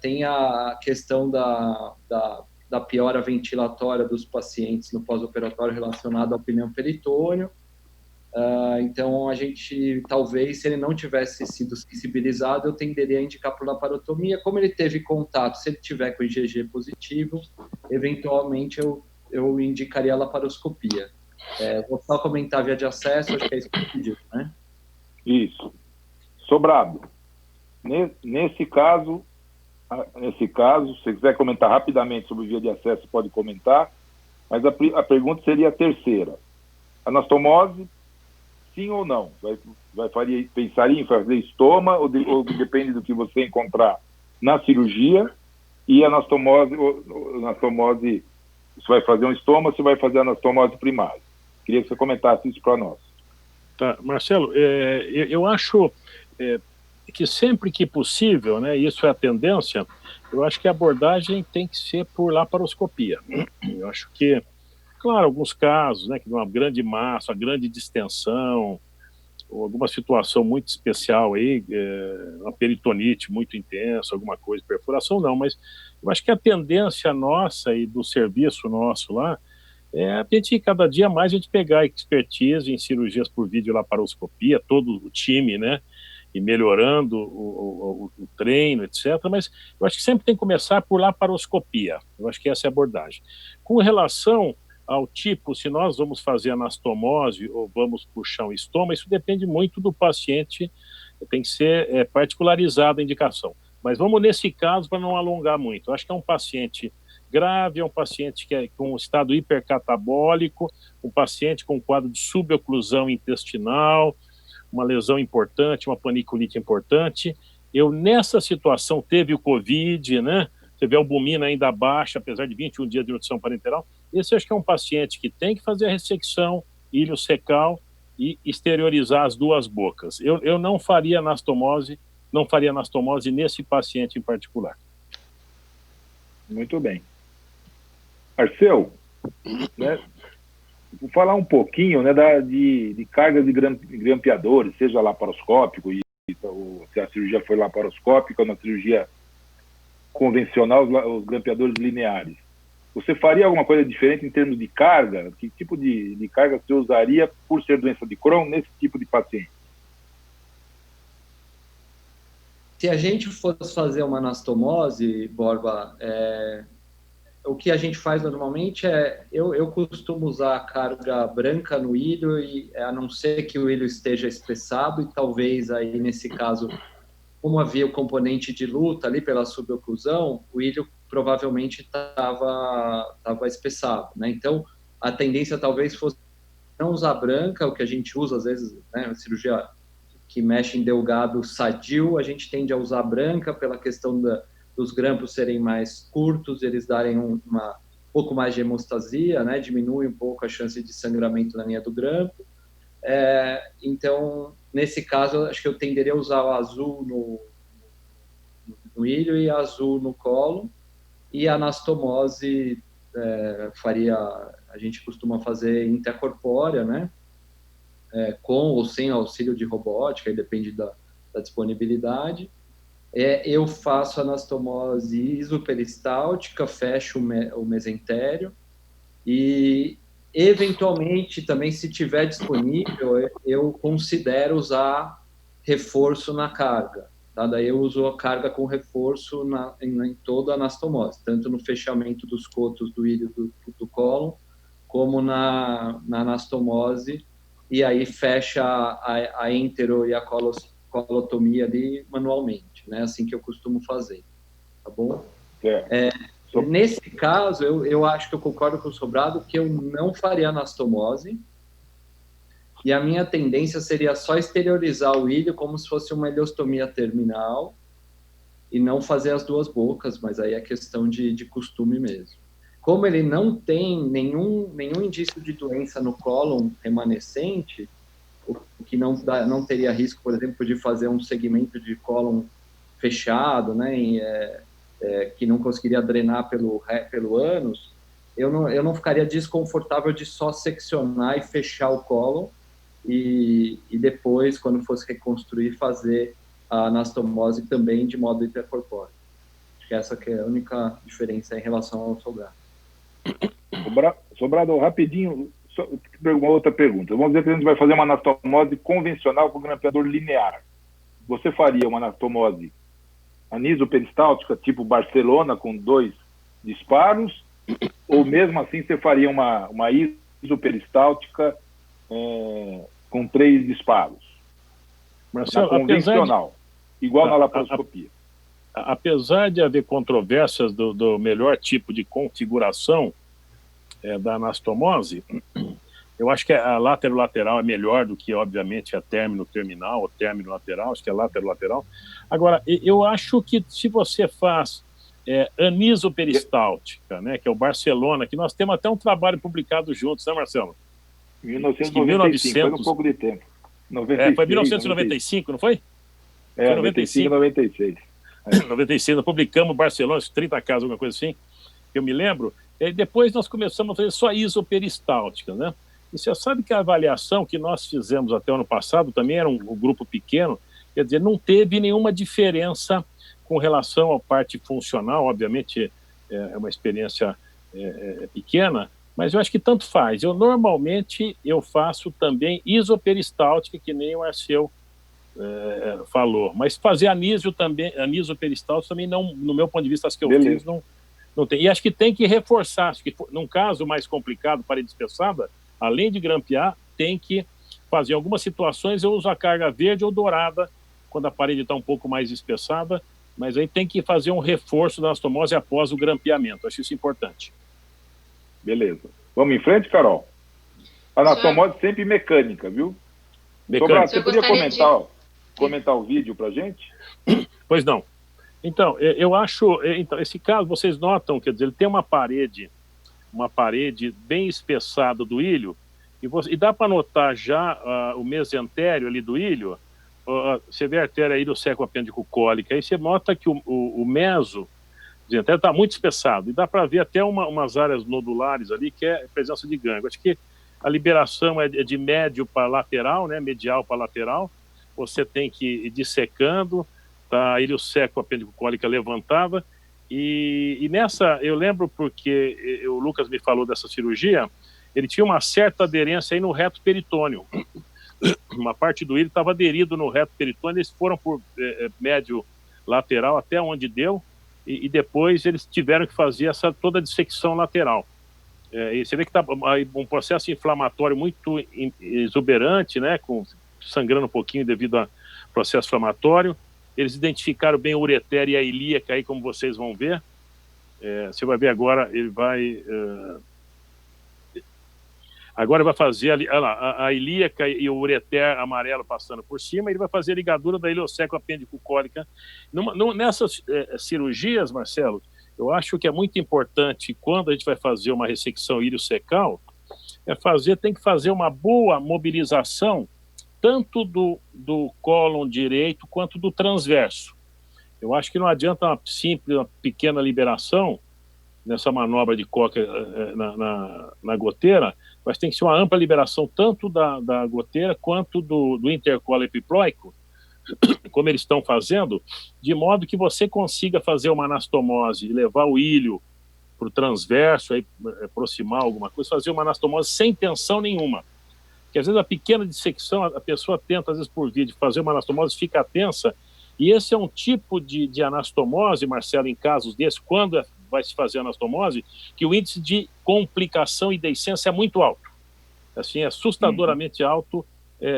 tem a questão da piora ventilatória dos pacientes no pós-operatório relacionada ao pneu peritônio. Então, a gente, talvez, se ele não tivesse sido sensibilizado, eu tenderia a indicar por laparotomia. Como ele teve contato, se ele tiver com IgG positivo, eventualmente eu indicaria a laparoscopia. Vou só comentar via de acesso, acho que é isso que eu pedi, né? Isso. Sobrado. Nesse caso, se você quiser comentar rapidamente sobre via de acesso, pode comentar, mas a pergunta seria a terceira. Anastomose, sim ou não? Pensaria em fazer estoma ou depende do que você encontrar na cirurgia? E anastomose, você vai fazer um estoma ou você vai fazer anastomose primária? Queria que você comentasse isso para nós. Tá, Marcelo, eu acho que sempre que possível, né, isso é a tendência, eu acho que a abordagem tem que ser por laparoscopia. Eu acho que, claro, alguns casos, né, que de uma grande massa, grande distensão, ou alguma situação muito especial aí, uma peritonite muito intensa, alguma coisa, perfuração, não, mas eu acho que a tendência nossa e do serviço nosso lá é a gente, cada dia mais, a gente pegar expertise em cirurgias por videolaparoscopia, todo o time, né, e melhorando o treino, etc. Mas eu acho que sempre tem que começar por laparoscopia. Eu acho que essa é a abordagem. Com relação ao tipo, se nós vamos fazer anastomose ou vamos puxar um estoma, isso depende muito do paciente, tem que ser particularizada a indicação. Mas vamos nesse caso para não alongar muito. Eu acho que é um paciente grave, é um paciente que é com um estado hipercatabólico, um paciente com um quadro de suboclusão intestinal, uma lesão importante, uma paniculite importante. Eu, nessa situação, teve o Covid, né? Teve a albumina ainda baixa, apesar de 21 dias de nutrição parenteral. Esse acho que é um paciente que tem que fazer a ressecção iliocecal e exteriorizar as duas bocas. Eu não faria anastomose nesse paciente em particular. Muito bem. Arceu, né, vou falar um pouquinho, né, de cargas de grampeadores, seja laparoscópico, ou se a cirurgia foi laparoscópica ou na cirurgia convencional, os grampeadores lineares. Você faria alguma coisa diferente em termos de carga? Que tipo de carga você usaria por ser doença de Crohn nesse tipo de paciente? Se a gente fosse fazer uma anastomose, Borba, o que a gente faz normalmente eu costumo usar a carga branca no ilho, a não ser que o ilho esteja espessado, e talvez aí nesse caso, como havia o componente de luta ali pela suboclusão, o ilho provavelmente estava espessado, né? Então, a tendência talvez fosse não usar branca, o que a gente usa às vezes, né, cirurgia que mexe em delgado sadio, a gente tende a usar branca pela questão dos grampos serem mais curtos, eles darem um pouco mais de hemostasia, né, diminui um pouco a chance de sangramento na linha do grampo. Então, nesse caso, acho que eu tenderia a usar o azul no ilho e azul no colo, e a anastomose a gente costuma fazer intracorpórea, né, com ou sem auxílio de robótica, aí depende da disponibilidade. Eu faço anastomose isoperistáltica, fecho o mesentério e, eventualmente, também, se tiver disponível, eu considero usar reforço na carga. Tá? Daí eu uso a carga com reforço em toda a anastomose, tanto no fechamento dos cotos do ilho do cólon, como na anastomose, e aí fecha a entero e a colotomia ali manualmente, né? Assim que eu costumo fazer, tá bom? Nesse caso, eu acho que eu concordo com o Sobrado que eu não faria anastomose, e a minha tendência seria só exteriorizar o ilho como se fosse uma ileostomia terminal e não fazer as duas bocas, mas aí é questão de costume mesmo. Como ele não tem nenhum indício de doença no cólon remanescente, o que não teria risco, por exemplo, de fazer um segmento de cólon fechado, né, que não conseguiria drenar pelo ânus, eu não ficaria desconfortável de só seccionar e fechar o cólon, e depois, quando fosse reconstruir, fazer a anastomose também de modo intercorpóreo. Acho que essa que é a única diferença em relação ao Sobrado. Sobrado, rapidinho, uma outra pergunta. Vamos dizer que a gente vai fazer uma anastomose convencional com grampeador linear. Você faria uma anastomose anisoperistáltica, tipo Barcelona, com 2 disparos, ou mesmo assim você faria uma isoperistáltica com 3 disparos? Marcelo, convencional, igual na laparoscopia. Apesar de haver controvérsias do melhor tipo de configuração da anastomose, eu acho que a látero-lateral é melhor do que, obviamente, a término-terminal ou término-lateral, acho que é látero-lateral. Agora, eu acho que se você faz anisoperistáltica, né, que é o Barcelona, que nós temos até um trabalho publicado juntos, né, Marcelo? 1995, faz um pouco de tempo. 96, foi 1995, não foi? Foi 95 e 96. 96, nós publicamos Barcelona, 30 casos, alguma coisa assim, eu me lembro. E depois nós começamos a fazer só isoperistáltica, né? E você sabe que a avaliação que nós fizemos até o ano passado também era um grupo pequeno, quer dizer, não teve nenhuma diferença com relação à parte funcional, obviamente é uma experiência pequena, mas eu acho que tanto faz. Normalmente eu faço também isoperistáltica, que nem o Arceu falou, mas fazer anisoperistáltica também não, no meu ponto de vista, as que eu fiz não tem. E acho que tem que reforçar, acho que num caso mais complicado, parede espessada, além de grampear, tem que fazer algumas situações, eu uso a carga verde ou dourada, quando a parede está um pouco mais espessada, mas aí tem que fazer um reforço da anastomose após o grampeamento, acho isso importante. Beleza. Vamos em frente, Carol? A anastomose sempre mecânica, viu? Mecânica. Você podia comentar o vídeo para gente? Pois não. Então, eu acho, esse caso, vocês notam, quer dizer, ele tem uma parede bem espessada do ilho, e dá para notar já o mesentério ali do ilho, você vê a artéria ilioceco-apêndico-cólica, aí você nota que o meso, até está muito espessado, e dá para ver até umas áreas nodulares ali, que é a presença de gânglio. Acho que a liberação é de médio para lateral, né, medial para lateral, você tem que ir dissecando, tá, a ilioceco-apêndico-cólica levantada, e nessa, eu lembro porque o Lucas me falou dessa cirurgia, ele tinha uma certa aderência aí no reto peritônio. Uma parte do ilho estava aderido no reto peritônio, eles foram por médio lateral até onde deu, e depois eles tiveram que fazer toda a dissecção lateral. E você vê que está um processo inflamatório muito exuberante, né, sangrando um pouquinho devido ao processo inflamatório. Eles identificaram bem o ureter e a ilíaca aí, como vocês vão ver. Você vai ver agora, ele vai... Agora vai fazer a ilíaca e o ureter amarelo passando por cima, ele vai fazer a ligadura da ilioceco-apêndico-cólica. Nessas cirurgias, Marcelo, eu acho que é muito importante, quando a gente vai fazer uma ressecção iliocecal, tem que fazer uma boa mobilização, tanto do cólon direito quanto do transverso. Eu acho que não adianta uma pequena liberação nessa manobra de coca na goteira, mas tem que ser uma ampla liberação tanto da goteira quanto do intercolo epiploico, como eles estão fazendo, de modo que você consiga fazer uma anastomose e levar o ilho para o transverso, aí, aproximar alguma coisa, fazer uma anastomose sem tensão nenhuma. Porque às vezes a pequena dissecção, a pessoa tenta, às vezes por vídeo, fazer uma anastomose, fica tensa, E esse é um tipo de anastomose, Marcelo, em casos desses, quando vai se fazer anastomose, que o índice de complicação e deiscência é muito alto. Assim, assustadoramente alto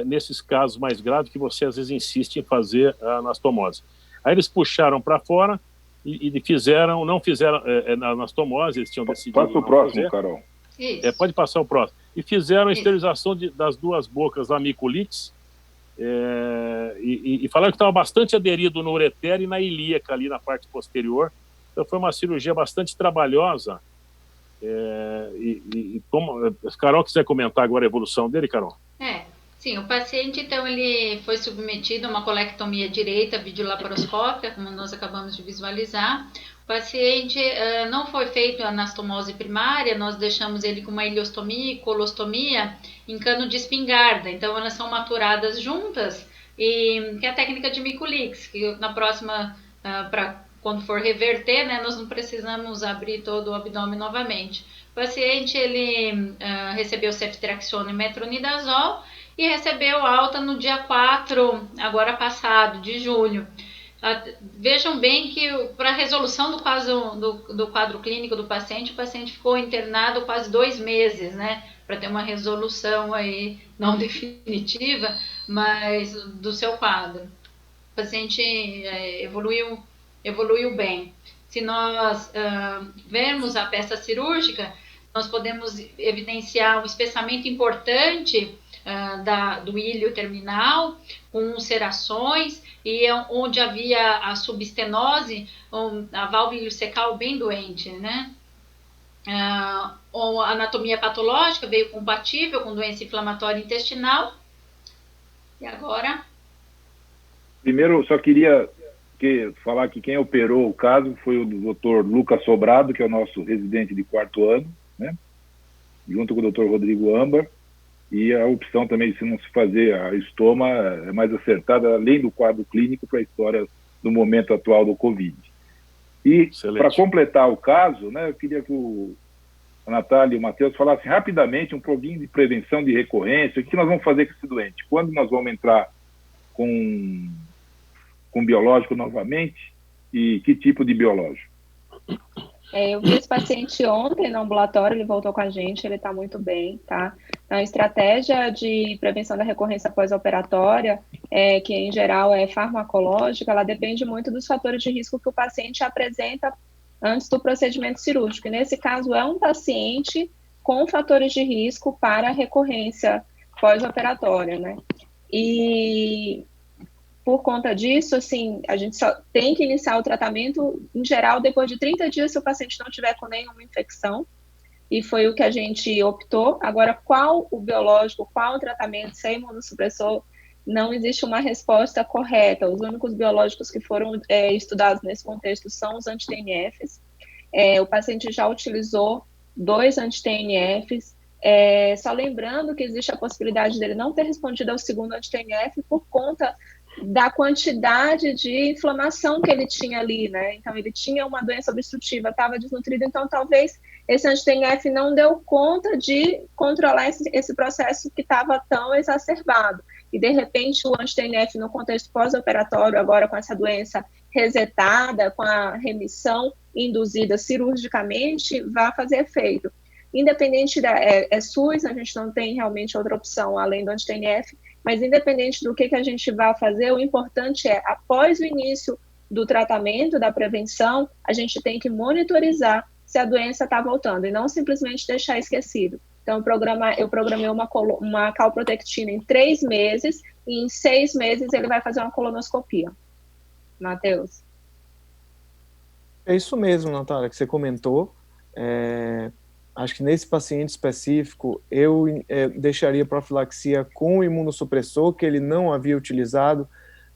nesses casos mais graves que você às vezes insiste em fazer a anastomose. Aí eles puxaram para fora e não fizeram a anastomose, eles tinham decidido. Passa o próximo, Carol. Pode passar o próximo. E fizeram a esterilização das duas bocas da miculites, e falaram que estava bastante aderido no ureter e na ilíaca, ali na parte posterior. Então foi uma cirurgia bastante trabalhosa. Como Carol quiser comentar agora a evolução dele, Carol? Sim, o paciente, então, ele foi submetido a uma colectomia direita videolaparoscópica, como nós acabamos de visualizar. O paciente não foi feito a anastomose primária, nós deixamos ele com uma ileostomia e colostomia em cano de espingarda. Então, elas são maturadas juntas, que é a técnica de Mikulicz, que na próxima, quando for reverter, né, nós não precisamos abrir todo o abdômen novamente. O paciente, ele recebeu ceftriaxona e metronidazol, e recebeu alta no dia 4, agora passado, de julho. Vejam bem que para a resolução do quadro clínico do paciente, o paciente ficou internado quase 2 meses, né? Para ter uma resolução aí, não definitiva, mas do seu quadro. O paciente evoluiu bem. Se nós vermos a peça cirúrgica, nós podemos evidenciar um espessamento importante do ilho terminal, com ulcerações, e onde havia a subestenose, a válvula iliocecal bem doente, né? A anatomia patológica veio compatível com doença inflamatória intestinal. E agora? Primeiro, só queria falar que quem operou o caso foi o Dr. Lucas Sobrado, que é o nosso residente de 4º ano, né? Junto com o Dr. Rodrigo Ambar. E a opção também de se não se fazer a estoma é mais acertada, além do quadro clínico, para a história do momento atual do Covid. E, para completar o caso, né, eu queria que a Natália e o Matheus falassem rapidamente um pouquinho de prevenção de recorrência, o que nós vamos fazer com esse doente, quando nós vamos entrar com biológico novamente e que tipo de biológico. Eu vi esse paciente ontem no ambulatório, ele voltou com a gente, ele está muito bem, tá? A estratégia de prevenção da recorrência pós-operatória, que em geral é farmacológica, ela depende muito dos fatores de risco que o paciente apresenta antes do procedimento cirúrgico. E nesse caso, é um paciente com fatores de risco para recorrência pós-operatória, né? E por conta disso, assim, a gente só tem que iniciar o tratamento, em geral, depois de 30 dias, se o paciente não tiver com nenhuma infecção, e foi o que a gente optou. Agora, qual o biológico, qual o tratamento, se é imunossupressor, não existe uma resposta correta. Os únicos biológicos que foram estudados nesse contexto são os anti-TNFs. O paciente já utilizou 2 anti-TNFs, só lembrando que existe a possibilidade dele não ter respondido ao segundo anti-TNF por conta da quantidade de inflamação que ele tinha ali, né? Então, ele tinha uma doença obstrutiva, estava desnutrido, então talvez esse anti-TNF não deu conta de controlar esse processo que estava tão exacerbado. E, de repente, o anti-TNF no contexto pós-operatório, agora com essa doença resetada, com a remissão induzida cirurgicamente, vai fazer efeito. Independente SUS, a gente não tem realmente outra opção além do anti-TNF, mas independente do que a gente vai fazer, o importante é, após o início do tratamento, da prevenção, a gente tem que monitorizar se a doença está voltando e não simplesmente deixar esquecido. Então, eu programei uma calprotectina em 3 meses e em 6 meses ele vai fazer uma colonoscopia. Matheus? É isso mesmo, Natália, que você comentou. Acho que nesse paciente específico, eu deixaria profilaxia com o imunossupressor, que ele não havia utilizado,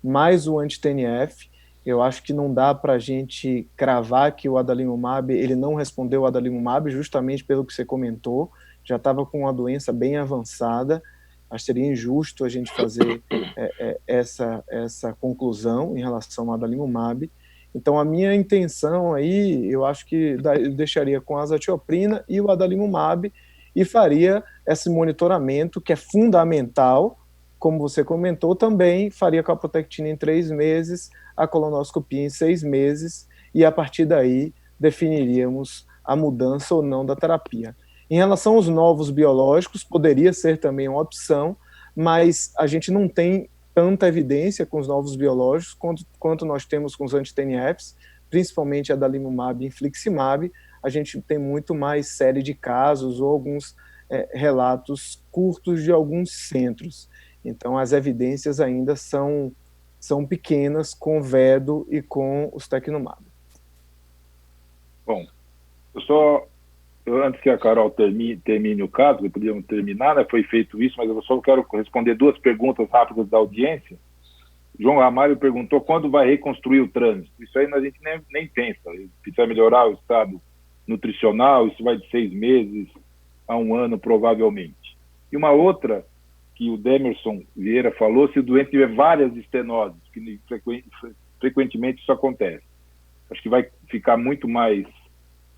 mais o anti-TNF. Eu acho que não dá para a gente cravar que o adalimumab, ele não respondeu ao adalimumab, justamente pelo que você comentou, já estava com uma doença bem avançada. Acho que seria injusto a gente fazer essa conclusão em relação ao adalimumab. Então, a minha intenção aí, eu acho que eu deixaria com a azatioprina e o adalimumab e faria esse monitoramento, que é fundamental, como você comentou, também faria calprotectina em 3 meses, a colonoscopia em 6 meses, e a partir daí definiríamos a mudança ou não da terapia. Em relação aos novos biológicos, poderia ser também uma opção, mas a gente não tem tanta evidência com os novos biológicos quanto nós temos com os anti-TNFs, principalmente adalimumab e infliximab. A gente tem muito mais série de casos ou alguns relatos curtos de alguns centros. Então, as evidências ainda são pequenas com o Vedo e com os Tecnomab. Bom, antes que a Carol termine o caso, que podíamos terminar, né, foi feito isso, mas eu só quero responder 2 perguntas rápidas da audiência. João Ramalho perguntou quando vai reconstruir o trânsito. Isso aí a gente nem pensa. Precisa melhorar o estado nutricional, isso vai de 6 meses a 1 ano, provavelmente. E uma outra, que o Demerson Vieira falou, se o doente tiver várias estenoses, que frequentemente isso acontece. Acho que vai ficar muito mais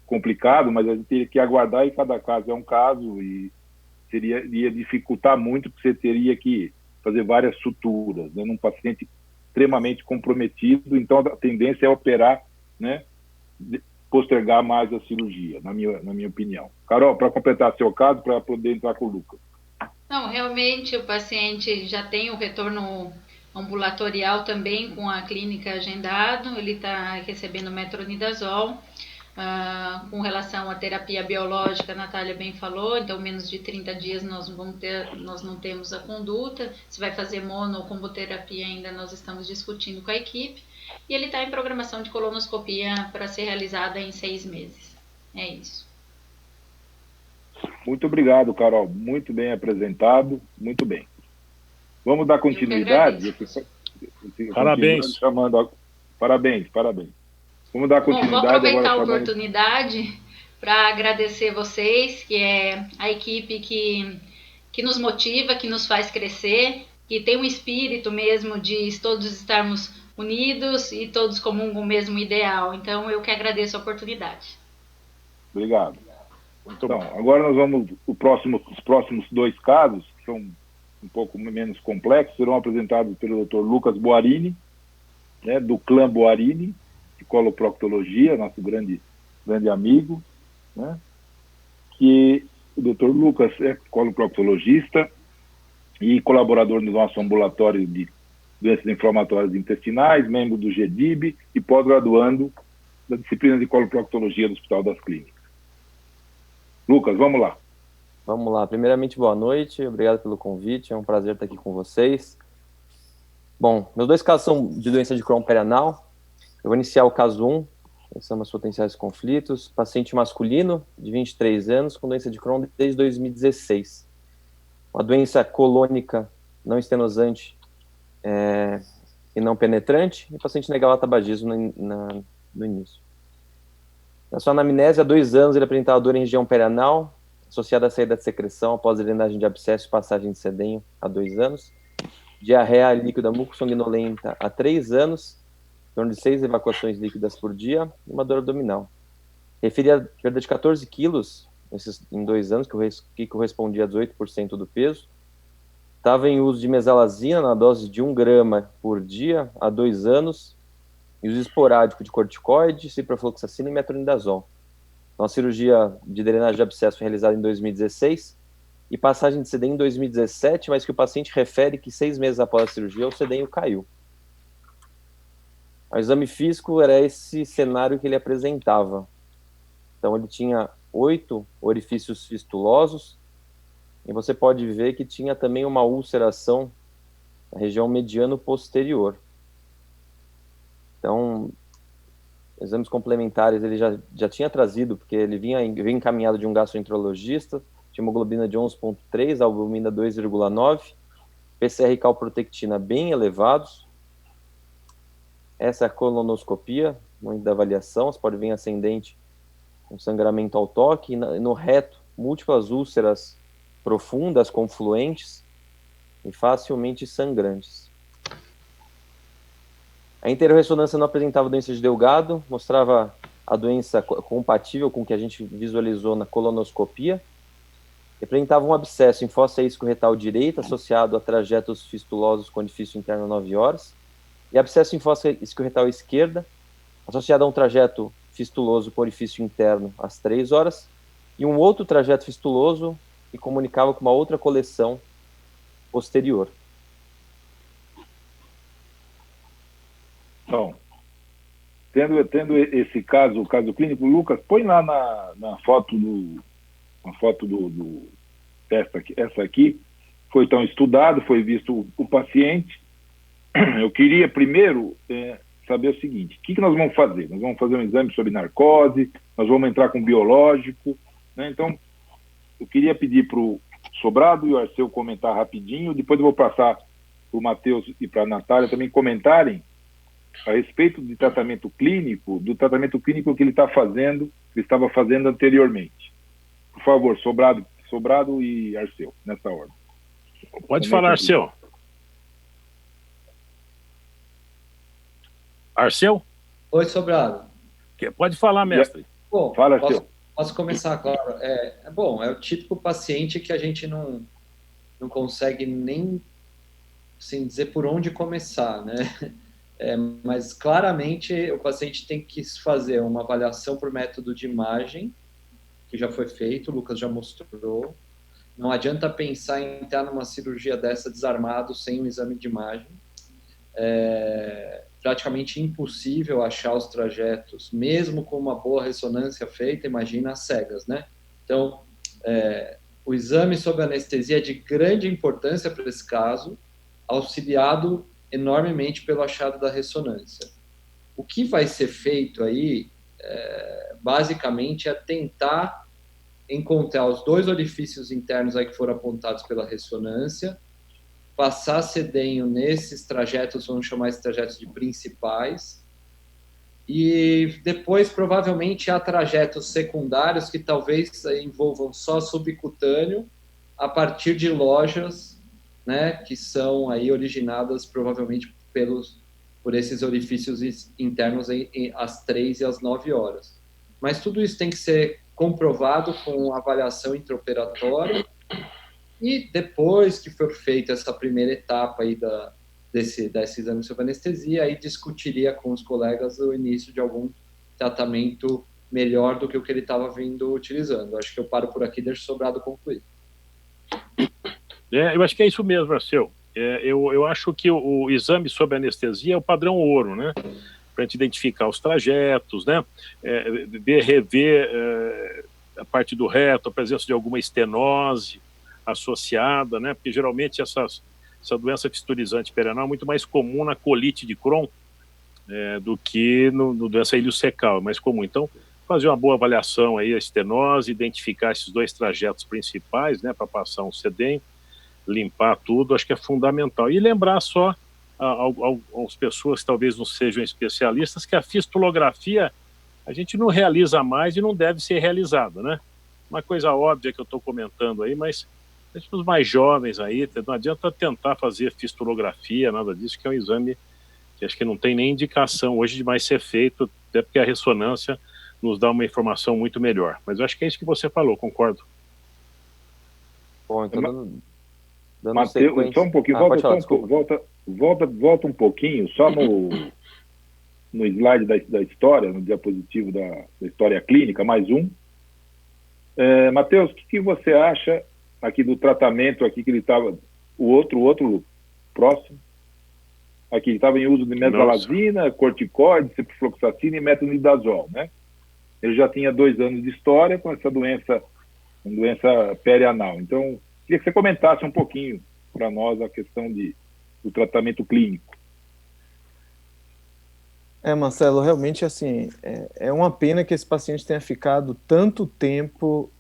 complicado, mas a gente teria que aguardar, e cada caso é um caso, e iria dificultar muito, porque você teria que fazer várias suturas, né, num paciente extremamente comprometido. Então a tendência é operar, né, postergar mais a cirurgia, na minha opinião. Carol, para completar seu caso, para poder entrar com o Lucas. Não, realmente o paciente já tem o retorno ambulatorial também com a clínica agendado, ele está recebendo metronidazol. Com relação à terapia biológica, a Natália bem falou, então menos de 30 dias nós não temos a conduta. Se vai fazer mono ou comboterapia ainda nós estamos discutindo com a equipe. E ele está em programação de colonoscopia para ser realizada em 6 meses. É isso. Muito obrigado, Carol. Muito bem apresentado. Muito bem. Vamos dar continuidade? Parabéns. Parabéns. Vamos dar continuidade. Bom, vou aproveitar a oportunidade para agradecer vocês, que é a equipe que nos motiva, que nos faz crescer, que tem um espírito mesmo de todos estarmos unidos e todos comungam o mesmo ideal. Então, eu que agradeço a oportunidade. Obrigado. Muito bom. Agora nós vamos, os próximos 2 casos, que são um pouco menos complexos, serão apresentados pelo Dr. Lucas Boarini, né, do clã Boarini, de coloproctologia, nosso grande amigo, né? Que o Dr. Lucas é coloproctologista e colaborador do nosso ambulatório de doenças inflamatórias intestinais, membro do GDIB e pós-graduando da disciplina de coloproctologia do Hospital das Clínicas. Lucas, vamos lá. Vamos lá. Primeiramente, boa noite, obrigado pelo convite, é um prazer estar aqui com vocês. Bom, meus 2 casos são de doença de Crohn perianal. Eu vou iniciar o caso 1, pensando nos potenciais conflitos. Paciente masculino, de 23 anos, com doença de Crohn desde 2016. Uma doença colônica não estenosante e não penetrante, e paciente negava tabagismo no início. Na sua anamnese, há 2 anos, ele apresentava dor em região perianal, associada à saída de secreção após drenagem de abscesso e passagem de sedenho há 2 anos. Diarreia líquida mucosanguinolenta há 3 anos, em torno de 6 evacuações líquidas por dia, e uma dor abdominal. Referia a perda de 14 quilos em 2 anos, que correspondia a 18% do peso. Estava em uso de mesalazina na dose de 1 grama por dia há 2 anos, e uso esporádico de corticoide, ciprofloxacina e metronidazol. Então, a cirurgia de drenagem de abscesso foi realizada em 2016 e passagem de sedenho em 2017, mas que o paciente refere que 6 meses após a cirurgia o sedenho caiu. O exame físico era esse cenário que ele apresentava. Então, ele tinha 8 orifícios fistulosos, e você pode ver que tinha também uma ulceração na região mediano posterior. Então, exames complementares ele já tinha trazido, porque ele vinha encaminhado de um gastroenterologista, tinha hemoglobina de 11,3, albumina 2,9, PCR e calprotectina bem elevados. Essa é a colonoscopia, muito da avaliação, você pode ver ascendente, um sangramento ao toque, e no reto, múltiplas úlceras profundas, confluentes e facilmente sangrantes. A interressonância não apresentava doença de Delgado, mostrava a doença compatível com o que a gente visualizou na colonoscopia. Representava um abscesso em fossa isquioretal direita associado a trajetos fistulosos com orifício interno 9 horas, e abscesso em fossa isquioretal esquerda associado a um trajeto fistuloso com orifício interno às 3 horas, e um outro trajeto fistuloso que comunicava com uma outra coleção posterior. Então, tendo esse caso, o caso clínico, Lucas, põe lá na foto do essa aqui, foi tão estudado, foi visto o paciente. Eu queria primeiro saber o seguinte: o que nós vamos fazer? Nós vamos fazer um exame sobre narcose, nós vamos entrar com biológico, né? Então, eu queria pedir para o Sobrado e o Arceu comentar rapidinho, depois eu vou passar para o Matheus e para a Natália também comentarem a respeito do tratamento clínico que ele está fazendo, que ele estava fazendo anteriormente. Por favor, Sobrado e Arceu, nessa ordem. Pode falar, Arceu. Arceu? Oi, Sobrado. Pode falar, mestre. Bom, fala, Arceu. Posso começar, claro. É o típico paciente que a gente não consegue nem assim, dizer por onde começar, né? Mas claramente o paciente tem que fazer uma avaliação por método de imagem, que já foi feito, o Lucas já mostrou. Não adianta pensar em entrar numa cirurgia dessa desarmado sem um exame de imagem. É praticamente impossível achar os trajetos, mesmo com uma boa ressonância feita, imagina as cegas, né? Então, o exame sob anestesia é de grande importância para esse caso, auxiliado enormemente pelo achado da ressonância. O que vai ser feito aí, basicamente, é tentar encontrar os 2 orifícios internos aí que foram apontados pela ressonância, passar sedenho nesses trajetos, vamos chamar esses trajetos de principais, e depois, provavelmente, há trajetos secundários que talvez envolvam só subcutâneo, a partir de lojas, né, que são aí originadas provavelmente por esses orifícios internos às 3 e às 9 horas. Mas tudo isso tem que ser comprovado com avaliação intraoperatória, e depois que for feita essa primeira etapa aí desse exame sob anestesia, aí discutiria com os colegas o início de algum tratamento melhor do que o que ele estava vindo utilizando. Acho que eu paro por aqui e deixo Sobrado concluir. Eu acho que é isso mesmo, Arceu. Eu acho que o exame sob anestesia é o padrão ouro, né? Para a gente identificar os trajetos, né? Rever a parte do reto, a presença de alguma estenose associada, né? Porque geralmente essa doença fisturizante perianal é muito mais comum na colite de Crohn do que no doença iliocecal, é mais comum. Então, fazer uma boa avaliação aí, a estenose, identificar esses 2 trajetos principais, né? Para passar um sedenho, limpar tudo, acho que é fundamental. E lembrar só às pessoas que talvez não sejam especialistas que a fistulografia a gente não realiza mais e não deve ser realizada, né? Uma coisa óbvia que eu estou comentando aí, mas os mais jovens aí, não adianta tentar fazer fistulografia, nada disso, que é um exame que acho que não tem nem indicação hoje de mais ser feito, até porque a ressonância nos dá uma informação muito melhor. Mas eu acho que é isso que você falou, concordo. Bom, então dando Mateus, sequência... só um pouquinho, volta um pouquinho, só no slide da história, no diapositivo da história clínica, mais um. Matheus, o que você acha aqui do tratamento aqui que ele estava, o outro próximo, aqui ele estava em uso de mesalazina, corticoide, ciprofloxacina e metronidazol, né? Ele já tinha 2 anos de história com essa doença perianal. Então, queria que você comentasse um pouquinho para nós a questão do tratamento clínico. Marcelo, realmente assim, é uma pena que esse paciente tenha ficado tanto tempo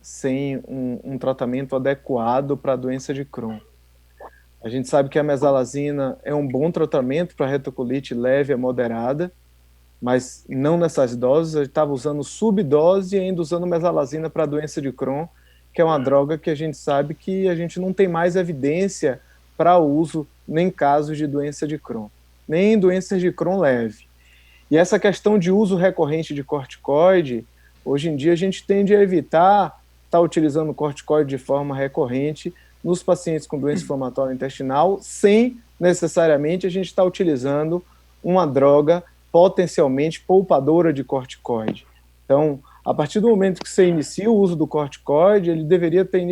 sem um tratamento adequado para a doença de Crohn. A gente sabe que a mesalazina é um bom tratamento para retocolite leve a moderada, mas não nessas doses. A gente estava usando subdose e ainda usando mesalazina para a doença de Crohn, que é uma droga que a gente sabe que a gente não tem mais evidência para uso nem casos de doença de Crohn, nem em doenças de Crohn leve. E essa questão de uso recorrente de corticoide, hoje em dia a gente tende a evitar está utilizando corticoide de forma recorrente nos pacientes com doença inflamatória intestinal, sem necessariamente a gente estar utilizando uma droga potencialmente poupadora de corticoide. Então, a partir do momento que você inicia o uso do corticoide, ele deveria ter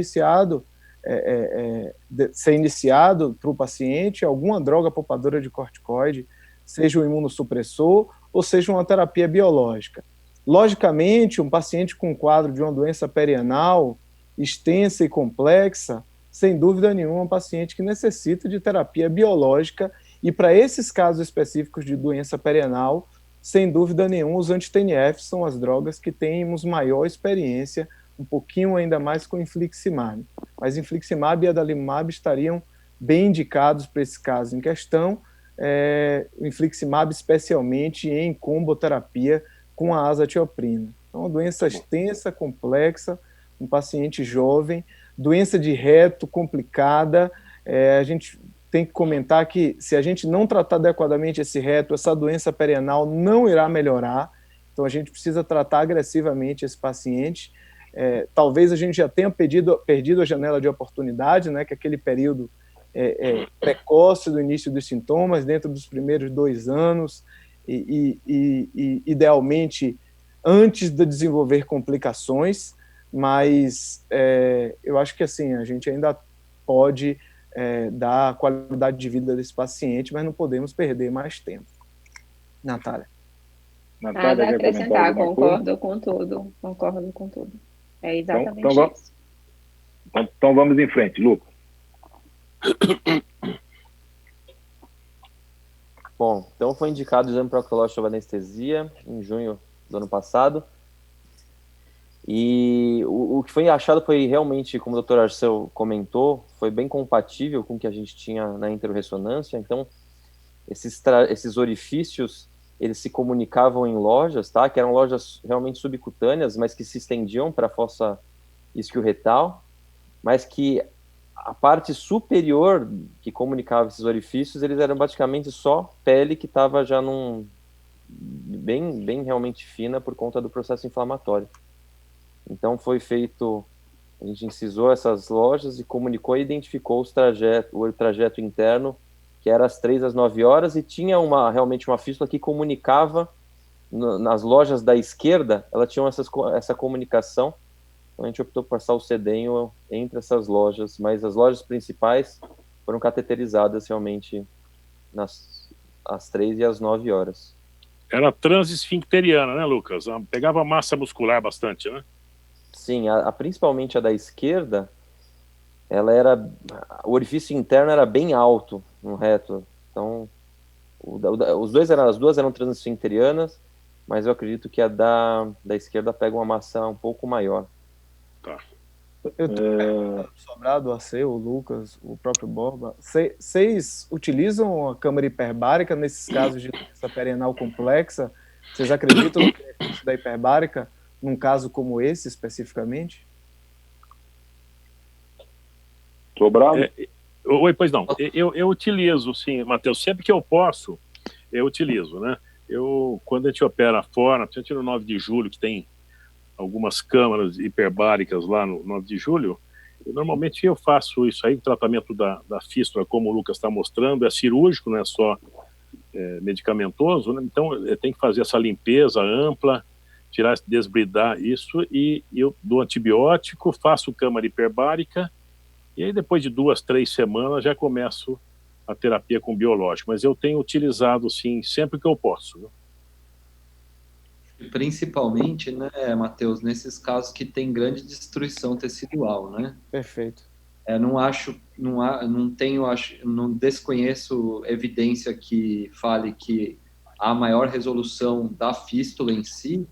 ser iniciado para o paciente alguma droga poupadora de corticoide, seja um imunossupressor ou seja uma terapia biológica. Logicamente, um paciente com quadro de uma doença perianal extensa e complexa, sem dúvida nenhuma, um paciente que necessita de terapia biológica, e para esses casos específicos de doença perianal, sem dúvida nenhuma, os anti-TNF são as drogas que temos maior experiência, um pouquinho ainda mais com infliximab. Mas infliximab e adalimumab estariam bem indicados para esse caso em questão, infliximab especialmente em comboterapia com a azatioprina. Então, uma doença extensa, complexa, um paciente jovem, doença de reto complicada, a gente tem que comentar que se a gente não tratar adequadamente esse reto, essa doença perianal não irá melhorar, então a gente precisa tratar agressivamente esse paciente. Talvez a gente já tenha perdido a janela de oportunidade, né, que é aquele período precoce do início dos sintomas, dentro dos primeiros 2 anos, e idealmente antes de desenvolver complicações, mas eu acho que assim, a gente ainda pode dar a qualidade de vida desse paciente, mas não podemos perder mais tempo. Natália. Nada a acrescentar, concordo com tudo. É exatamente isso. Então vamos em frente, Lucas. Bom, então foi indicado o exame proctológico sob anestesia em junho do ano passado. E o que foi achado foi realmente, como o Dr. Arceu comentou, foi bem compatível com o que a gente tinha na enteroressonância. Então, esses orifícios, eles se comunicavam em lojas, tá? Que eram lojas realmente subcutâneas, mas que se estendiam para a fossa isquioretal, mas que a parte superior que comunicava esses orifícios, eles eram praticamente só pele que estava já bem realmente fina por conta do processo inflamatório. Então foi feito, a gente incisou essas lojas e comunicou e identificou o trajeto interno, que era às 3 às 9 horas, e tinha realmente uma fístula que comunicava nas lojas da esquerda, ela tinha essa comunicação. Então a gente optou por passar o sedenho entre essas lojas, mas as lojas principais foram cateterizadas realmente às 3 e às 9 horas. Era transesfincteriana, né, Lucas? Pegava massa muscular bastante, né? Sim, principalmente a da esquerda, o orifício interno era bem alto no reto. Então, as duas eram transesfincterianas, mas eu acredito que a da esquerda pega uma massa um pouco maior. Tá. Eu estou perguntando pro Sobrado, o Arceu, o Lucas, o próprio Borba, vocês utilizam a câmara hiperbárica nesses casos de doença perianal complexa? Vocês acreditam no benefício da hiperbárica num caso como esse, especificamente? Sobrado? Oi, pois não. Eu utilizo, sim, Matheus, sempre que eu posso, eu utilizo, né? Quando a gente opera fora, principalmente no 9 de julho, que tem algumas câmaras hiperbáricas lá no 9 de julho, normalmente eu faço isso aí, o tratamento da fístula, como o Lucas está mostrando, é cirúrgico, não é só medicamentoso, né? Então tem que fazer essa limpeza ampla, desbridar isso, e eu dou antibiótico, faço câmara hiperbárica, e aí depois de 2, 3 semanas já começo a terapia com biológico, mas eu tenho utilizado, sim, sempre que eu posso, né? Principalmente, né, Matheus, nesses casos que tem grande destruição tecidual, né? Perfeito. Não desconheço evidência que fale que há maior resolução da fístula em si,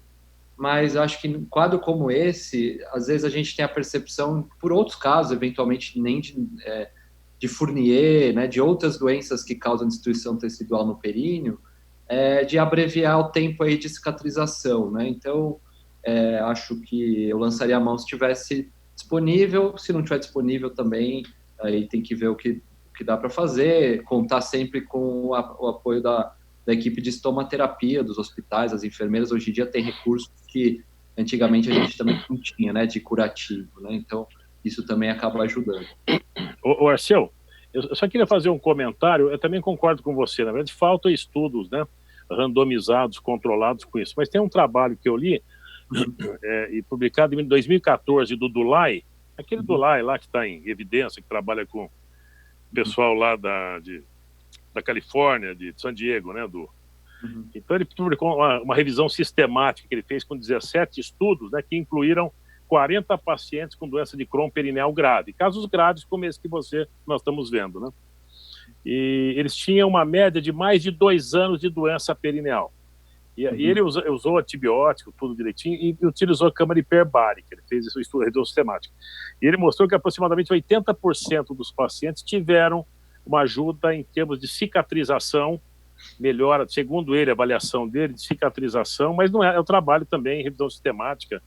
mas acho que num quadro como esse, às vezes a gente tem a percepção, por outros casos, eventualmente nem de Fournier, né, de outras doenças que causam destruição tecidual no períneo, de abreviar o tempo aí de cicatrização, né? Então, acho que eu lançaria a mão se estivesse disponível. Se não estiver disponível também, aí tem que ver o que dá para fazer, contar sempre com o apoio da equipe de estomaterapia dos hospitais. As enfermeiras hoje em dia têm recursos que antigamente a gente também não tinha, né, de curativo, né? Então, isso também acaba ajudando. O Arceu, eu só queria fazer um comentário, eu também concordo com você, na verdade faltam estudos, né, randomizados, controlados com isso, mas tem um trabalho que eu li, e publicado em 2014, do Dulai, aquele Dulai lá que está em evidência, que trabalha com o pessoal lá da Califórnia, de San Diego, né, Então ele publicou uma revisão sistemática que ele fez com 17 estudos, né, que incluíram 40 pacientes com doença de Crohn perineal grave, casos graves como esse que nós estamos vendo, né? E eles tinham uma média de mais de 2 anos de doença perineal. E ele usou antibiótico, tudo direitinho, e utilizou câmara hiperbárica. Ele fez esse estudo redução sistemática. E ele mostrou que aproximadamente 80% dos pacientes tiveram uma ajuda em termos de cicatrização, melhora, segundo ele, a avaliação dele, de cicatrização, mas não é o trabalho também em revisão sistemática,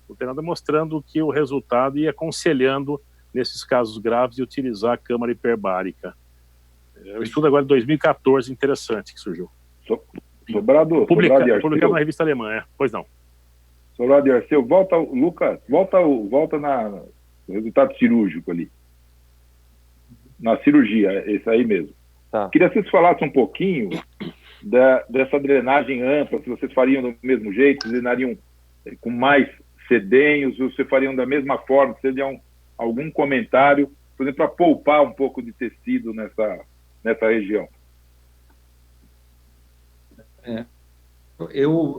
o treinador mostrando que o resultado ia aconselhando, nesses casos graves, de utilizar a câmara hiperbárica. É um estudo agora de 2014, interessante, que surgiu. Publicado na revista alemã, Pois não. Sobrado e Arceu, Lucas, volta no resultado cirúrgico ali. Na cirurgia, esse aí mesmo. Tá. Queria que vocês falassem um pouquinho dessa drenagem ampla, se vocês fariam do mesmo jeito, se drenariam com mais sedenhos, ou se fariam da mesma forma, se teriam algum comentário, por exemplo, para poupar um pouco de tecido nessa região.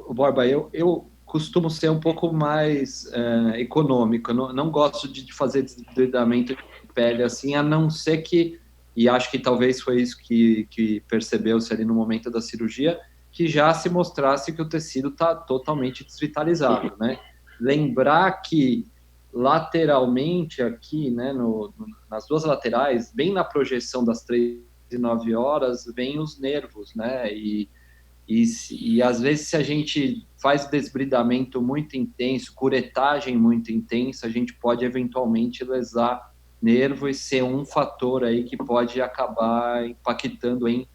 Borba, eu costumo ser um pouco mais econômico, eu não gosto de fazer desbridamento de pele assim, a não ser que, e acho que talvez foi isso que percebeu-se ali no momento da cirurgia, que já se mostrasse que o tecido está totalmente desvitalizado, né? Lembrar que lateralmente aqui, né, nas duas laterais, bem na projeção das 3 e 9 horas, vem os nervos, né? E às vezes, se a gente faz desbridamento muito intenso, curetagem muito intensa, a gente pode eventualmente lesar nervo e ser um fator aí que pode acabar impactando em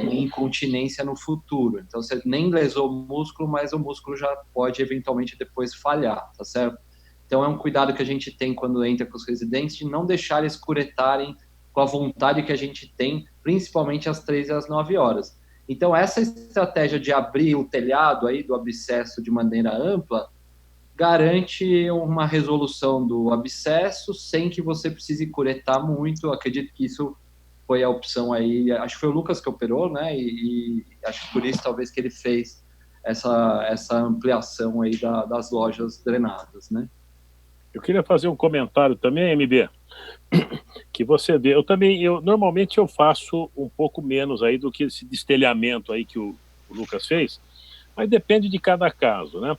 incontinência no futuro. Então, você nem lesou o músculo, mas o músculo já pode eventualmente depois falhar, tá certo? Então, é um cuidado que a gente tem quando entra com os residentes, de não deixar eles curetarem com a vontade que a gente tem, principalmente às 3 e às 9 horas. Então, essa estratégia de abrir o telhado aí do abscesso de maneira ampla garante uma resolução do abscesso sem que você precise curetar muito. Eu acredito que isso foi a opção aí, acho que foi o Lucas que operou, né, e acho que por isso talvez que ele fez essa ampliação aí das lojas drenadas, né. Eu queria fazer um comentário também, MB, que você vê, normalmente eu faço um pouco menos aí do que esse destelhamento aí que o Lucas fez, mas depende de cada caso, né,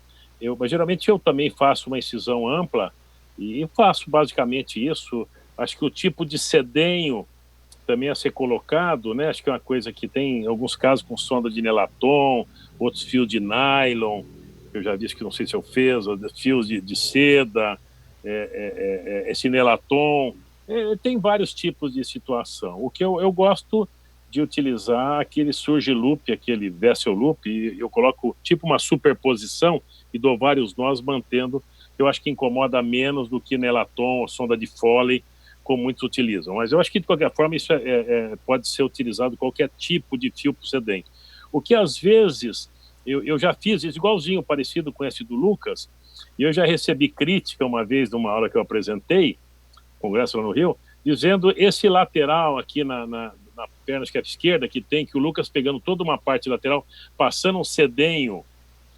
mas geralmente eu também faço uma incisão ampla e faço basicamente isso. Acho que o tipo de sedenho também a ser colocado, né? Acho que é uma coisa que tem, em alguns casos, com sonda de Nelaton, outros fios de nylon, eu já disse que não sei se eu fiz, fios de seda, esse Nelaton, tem vários tipos de situação. O que eu gosto de utilizar aquele Surge Loop, aquele Vessel Loop, e eu coloco tipo uma superposição e dou vários nós mantendo, eu acho que incomoda menos do que Nelaton ou sonda de Foley, como muitos utilizam. Mas eu acho que, de qualquer forma, isso pode ser utilizado qualquer tipo de fio procedente. O que, às vezes, eu já fiz isso igualzinho, parecido com esse do Lucas, e eu já recebi crítica uma vez, numa aula que eu apresentei, congresso lá no Rio, dizendo esse lateral aqui na perna esquerda, que o Lucas pegando toda uma parte lateral, passando um sedenho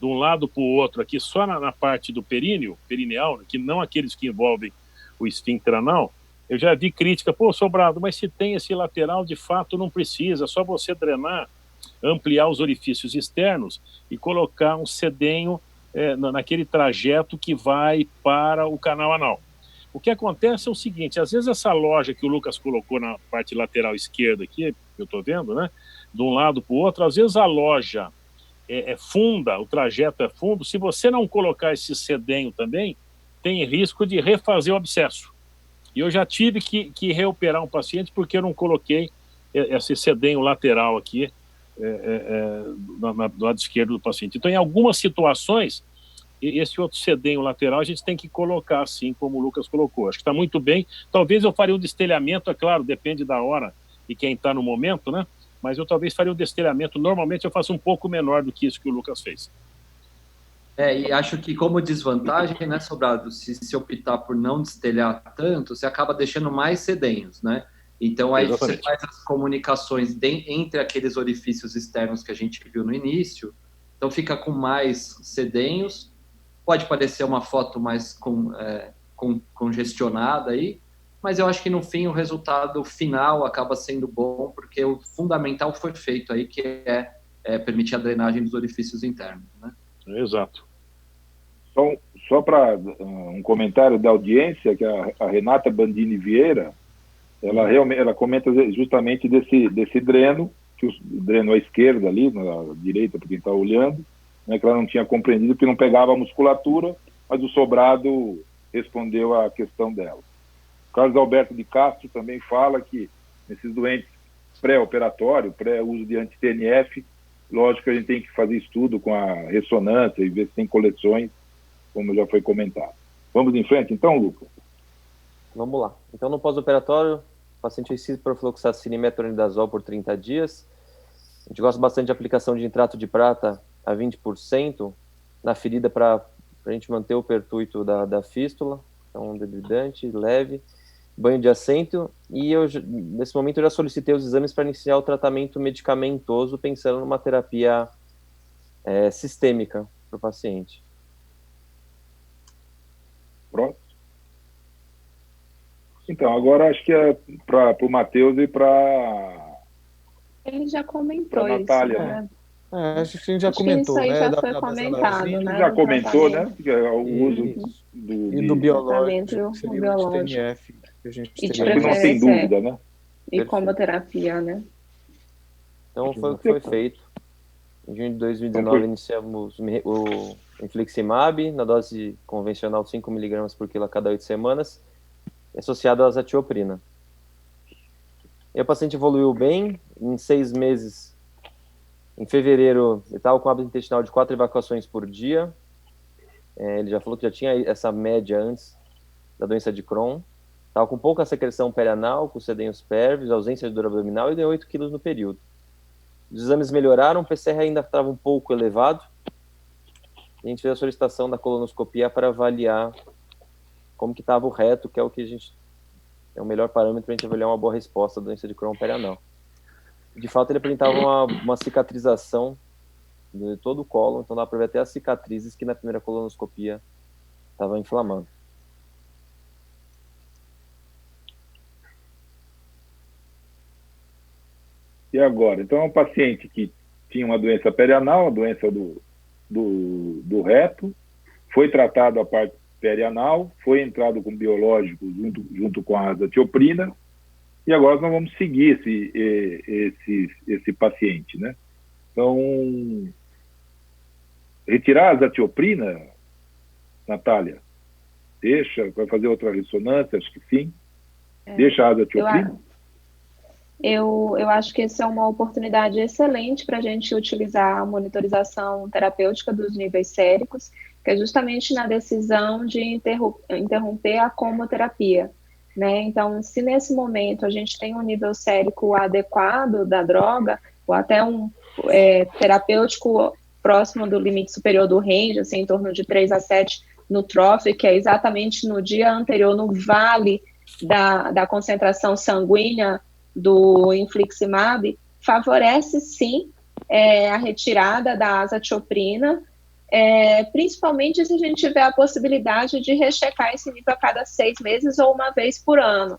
de um lado para o outro, aqui só na parte do perineal, que não aqueles que envolvem o esfíncter anal. Eu já vi crítica, Sobrado, mas se tem esse lateral, de fato não precisa, é só você drenar, ampliar os orifícios externos e colocar um sedenho naquele trajeto que vai para o canal anal. O que acontece é o seguinte, às vezes essa loja que o Lucas colocou na parte lateral esquerda aqui, que eu estou vendo, né, de um lado para o outro, às vezes a loja é funda, o trajeto é fundo, se você não colocar esse sedenho também, tem risco de refazer o abscesso. E eu já tive que reoperar um paciente porque eu não coloquei esse sedenho lateral aqui do lado esquerdo do paciente. Então, em algumas situações, E esse outro sedenho lateral a gente tem que colocar assim como o Lucas colocou. Acho que está muito bem. Talvez eu faria um destelhamento, é claro, depende da hora e quem está no momento, né? Mas eu talvez faria um destelhamento. Normalmente eu faço um pouco menor do que isso que o Lucas fez. E acho que como desvantagem, né, Sobrado, se optar por não destelhar tanto, você acaba deixando mais sedenhos, né? Então aí Exatamente. Você faz as comunicações entre aqueles orifícios externos que a gente viu no início, então fica com mais sedenhos, pode parecer uma foto mais congestionada aí, mas eu acho que no fim o resultado final acaba sendo bom, porque o fundamental foi feito aí, que é permitir a drenagem dos orifícios internos, né? Exato. Só para um comentário da audiência, que a Renata Bandini Vieira, ela comenta justamente desse dreno, que o dreno à esquerda ali, na direita, para quem está olhando, né, que ela não tinha compreendido, porque não pegava a musculatura, mas o Sobrado respondeu a questão dela. O Carlos Alberto de Castro também fala que nesses doentes pré-operatório, pré-uso de anti-TNF, lógico que a gente tem que fazer estudo com a ressonância e ver se tem coleções, como já foi comentado. Vamos em frente, então, Lucas? Vamos lá. Então, no pós-operatório, o paciente recebe profloxacina e metronidazol por 30 dias. A gente gosta bastante de aplicação de nitrato de prata a 20% na ferida para a gente manter o pertuito da fístula. Então, um debridante leve, banho de assento. E nesse momento eu já solicitei os exames para iniciar o tratamento medicamentoso, pensando numa terapia sistêmica para o paciente. Pronto. Então, agora acho que é para o Matheus e para... Ele já comentou isso, Natália, né? Acho que a gente já comentou, isso aí né? já foi comentado, né? Já comentou, né? O uso do biológico, que seria o TNF, que a gente e tem. Não tem dúvida, né? E comoterapia, né? Então, foi o que foi feito. Em junho de 2019, iniciamos o infliximab, na dose convencional de 5 mg por quilo a cada 8 semanas, associado à azatioprina. E o paciente evoluiu bem, em 6 meses, em fevereiro, ele estava com hábito intestinal de 4 evacuações por dia, ele já falou que já tinha essa média antes da doença de Crohn, estava com pouca secreção perianal, com sedenhos pérvios, ausência de dor abdominal e deu 8 quilos no período. Os exames melhoraram, o PCR ainda estava um pouco elevado, e a gente fez a solicitação da colonoscopia para avaliar como que estava o reto, que é o que a gente é o melhor parâmetro para a gente avaliar uma boa resposta à doença de Crohn perianal. De fato, ele apresentava uma cicatrização de todo o colo, então dá para ver até as cicatrizes que na primeira colonoscopia estavam inflamando. E agora? Então, é um paciente que tinha uma doença perianal, a doença do reto, foi tratado a parte perianal, foi entrado com biológico junto com a azatioprina, e agora nós vamos seguir esse paciente, né? Então, retirar a azatioprina, Natália, deixa, vai fazer outra ressonância, acho que sim, deixa a azatioprina. Eu acho que essa é uma oportunidade excelente para a gente utilizar a monitorização terapêutica dos níveis séricos, que é justamente na decisão de interromper a comoterapia, né? Então, se nesse momento a gente tem um nível sérico adequado da droga, ou até um terapêutico próximo do limite superior do range, assim, em torno de 3 a 7 no trough, que é exatamente no dia anterior, no vale da concentração sanguínea do infliximab, favorece sim a retirada da azatioprina, principalmente se a gente tiver a possibilidade de rechecar esse nível a cada 6 meses ou uma vez por ano.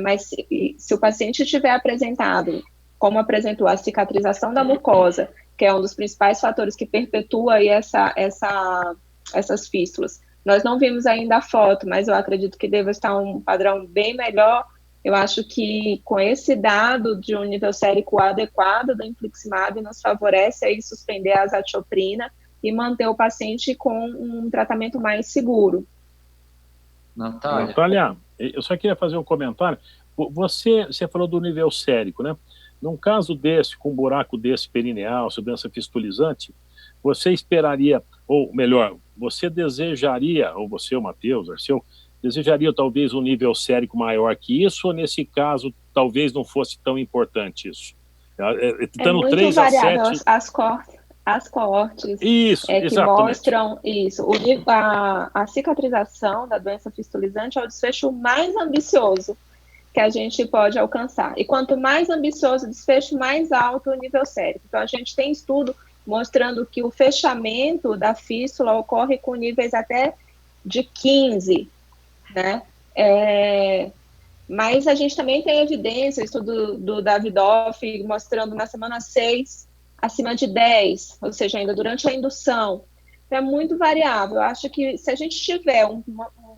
Mas se o paciente tiver apresentado, como apresentou, a cicatrização da mucosa, que é um dos principais fatores que perpetua aí essas fístulas. Nós não vimos ainda a foto, mas eu acredito que deve estar um padrão bem melhor. Eu acho que com esse dado de um nível sérico adequado do infliximab nos favorece aí suspender a azatioprina e manter o paciente com um tratamento mais seguro. Natália, eu só queria fazer um comentário. Você falou do nível sérico, né? Num caso desse, com um buraco desse perineal, doença fistulizante, você esperaria, ou melhor, você desejaria, ou você, o Matheus, Arceu, desejaria talvez um nível sérico maior que isso, ou nesse caso talvez não fosse tão importante isso? É muito 3 variável a 7... as coortes Isso, que exatamente. mostram isso. A cicatrização da doença fistulizante é o desfecho mais ambicioso que a gente pode alcançar. E quanto mais ambicioso o desfecho, mais alto o nível sérico. Então, a gente tem estudo mostrando que o fechamento da fístula ocorre com níveis até de 15, né? Mas a gente também tem evidência, o estudo do Davidoff mostrando na semana 6, acima de 10, ou seja, ainda durante a indução. Então, é muito variável. Eu acho que se a gente tiver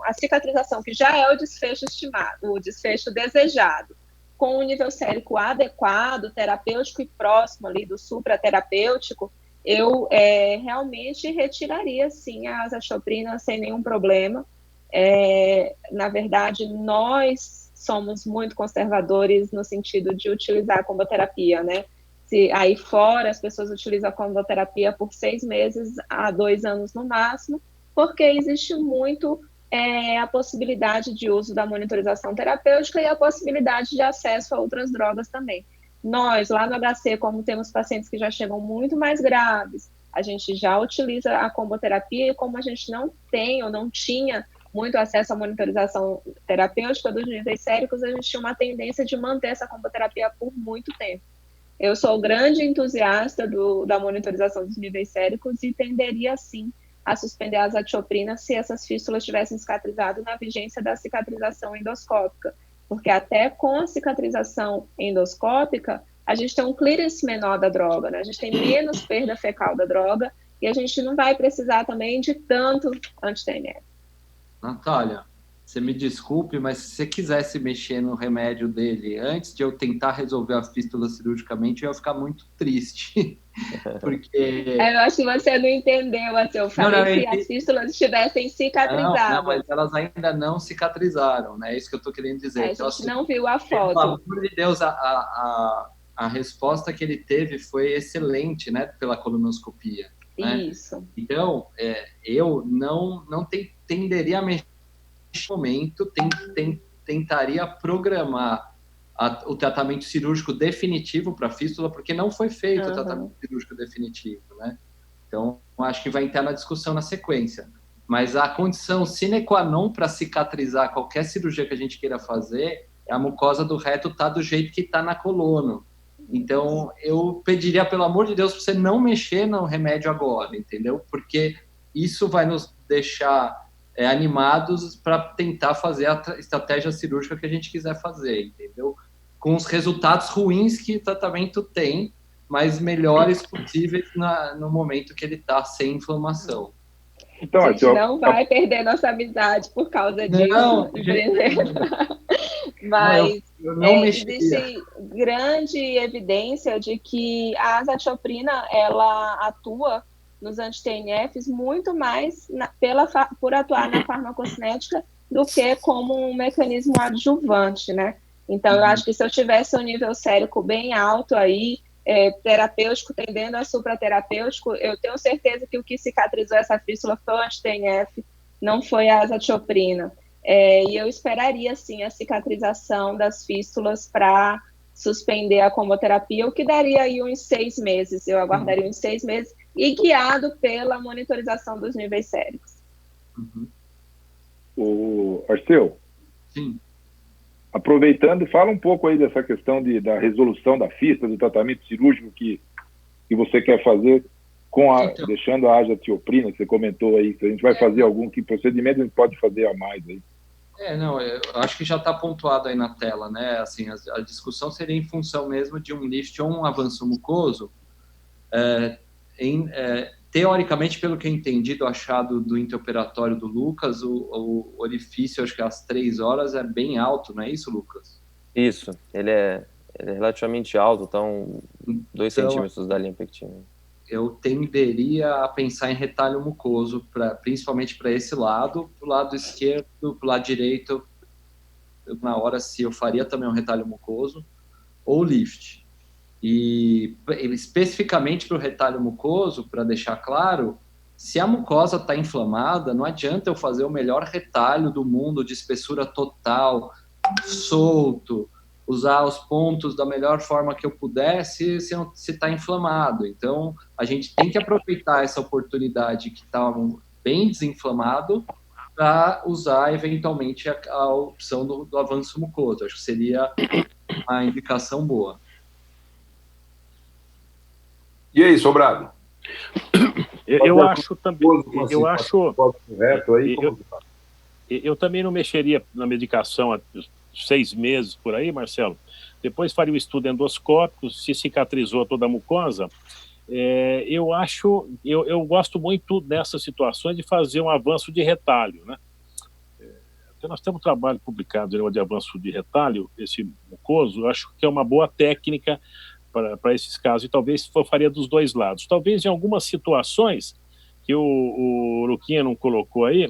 a cicatrização, que já é o desfecho estimado, o desfecho desejado, com um nível sérico adequado, terapêutico e próximo ali do supraterapêutico, eu realmente retiraria, sim, a azathioprina sem nenhum problema. Na verdade, nós somos muito conservadores no sentido de utilizar a comboterapia, né? Se aí fora as pessoas utilizam a comboterapia por 6 meses a 2 anos no máximo, porque existe muito a possibilidade de uso da monitorização terapêutica e a possibilidade de acesso a outras drogas também. Nós, lá no HC, como temos pacientes que já chegam muito mais graves, a gente já utiliza a comboterapia, e como a gente não tem ou não tinha muito acesso à monitorização terapêutica dos níveis séricos, a gente tinha uma tendência de manter essa comboterapia por muito tempo. Eu sou grande entusiasta da monitorização dos níveis séricos e tenderia, sim, a suspender a azathioprina se essas fístulas tivessem cicatrizado na vigência da cicatrização endoscópica, porque até com a cicatrização endoscópica, a gente tem um clearance menor da droga, né? A gente tem menos perda fecal da droga e a gente não vai precisar também de tanto anti-TNF. Natália, você me desculpe, mas se você quisesse mexer no remédio dele antes de eu tentar resolver a fístula cirurgicamente, eu ia ficar muito triste. Porque... eu acho que você não entendeu, assim, eu falei se as fístulas estivessem cicatrizadas. Não, mas elas ainda não cicatrizaram, né? É isso que eu estou querendo dizer. A gente então, não viu a foto. Pelo amor de Deus, a resposta que ele teve foi excelente, né? Pela colonoscopia. Né? Isso. Então, eu não tenderia a mexer neste momento, tentaria programar o tratamento cirúrgico definitivo para a fístula, porque não foi feito o tratamento cirúrgico definitivo, né? Então, acho que vai entrar na discussão na sequência. Mas a condição sine qua non para cicatrizar qualquer cirurgia que a gente queira fazer é a mucosa do reto estar do jeito que está na colono. Então, eu pediria, pelo amor de Deus, para você não mexer no remédio agora, entendeu? Porque isso vai nos deixar animados para tentar fazer a estratégia cirúrgica que a gente quiser fazer, entendeu? Com os resultados ruins que o tratamento tem, mas melhores possíveis no momento que ele está sem inflamação. Então, a gente não vai perder nossa amizade por causa disso. Não, mas existe grande evidência de que a azathioprina ela atua nos anti-TNFs muito mais por atuar na farmacocinética do que como um mecanismo adjuvante, né? Então, eu acho que se eu tivesse um nível sérico bem alto aí, terapêutico tendendo a supraterapêutico, eu tenho certeza que o que cicatrizou essa fístula foi o anti-TNF, não foi a azathioprina. E eu esperaria, sim, a cicatrização das fístulas para suspender a comboterapia, o que daria aí uns 6 meses. Eu aguardaria uns 6 meses e guiado pela monitorização dos níveis séricos. O Arceu? Sim. Aproveitando, fala um pouco aí dessa questão da resolução da fístula, do tratamento cirúrgico que você quer fazer deixando a azathioprina, que você comentou aí, se a gente vai fazer que procedimento a gente pode fazer a mais aí. Eu acho que já está pontuado aí na tela, né? Assim, a discussão seria em função mesmo de um lift ou um avanço mucoso. Teoricamente, pelo que eu entendi do achado do intraoperatório do Lucas, o orifício, acho que às 3 horas, é bem alto, não é isso, Lucas? Isso, ele é relativamente alto, então 2 centímetros da linha pectina. Eu tenderia a pensar em retalho mucoso, principalmente para esse lado, para o lado esquerdo, para o lado direito, na hora se eu faria também um retalho mucoso, ou lift. E especificamente para o retalho mucoso, para deixar claro, se a mucosa está inflamada, não adianta eu fazer o melhor retalho do mundo de espessura total, solto, usar os pontos da melhor forma que eu puder se está inflamado. Então, a gente tem que aproveitar essa oportunidade que está bem desinflamado para usar, eventualmente, a opção do avanço mucoso. Acho que seria uma indicação boa. E aí, Sobrado? Eu acho também. Eu também não mexeria na medicação há 6 meses por aí, Marcelo. Depois faria o estudo endoscópico, se cicatrizou toda a mucosa. Eu gosto muito nessas situações de fazer um avanço de retalho, né? Então nós temos um trabalho publicado de avanço de retalho, esse mucoso. Eu acho que é uma boa técnica para esses casos, e talvez eu faria dos dois lados. Talvez em algumas situações que o Luquinha não colocou aí,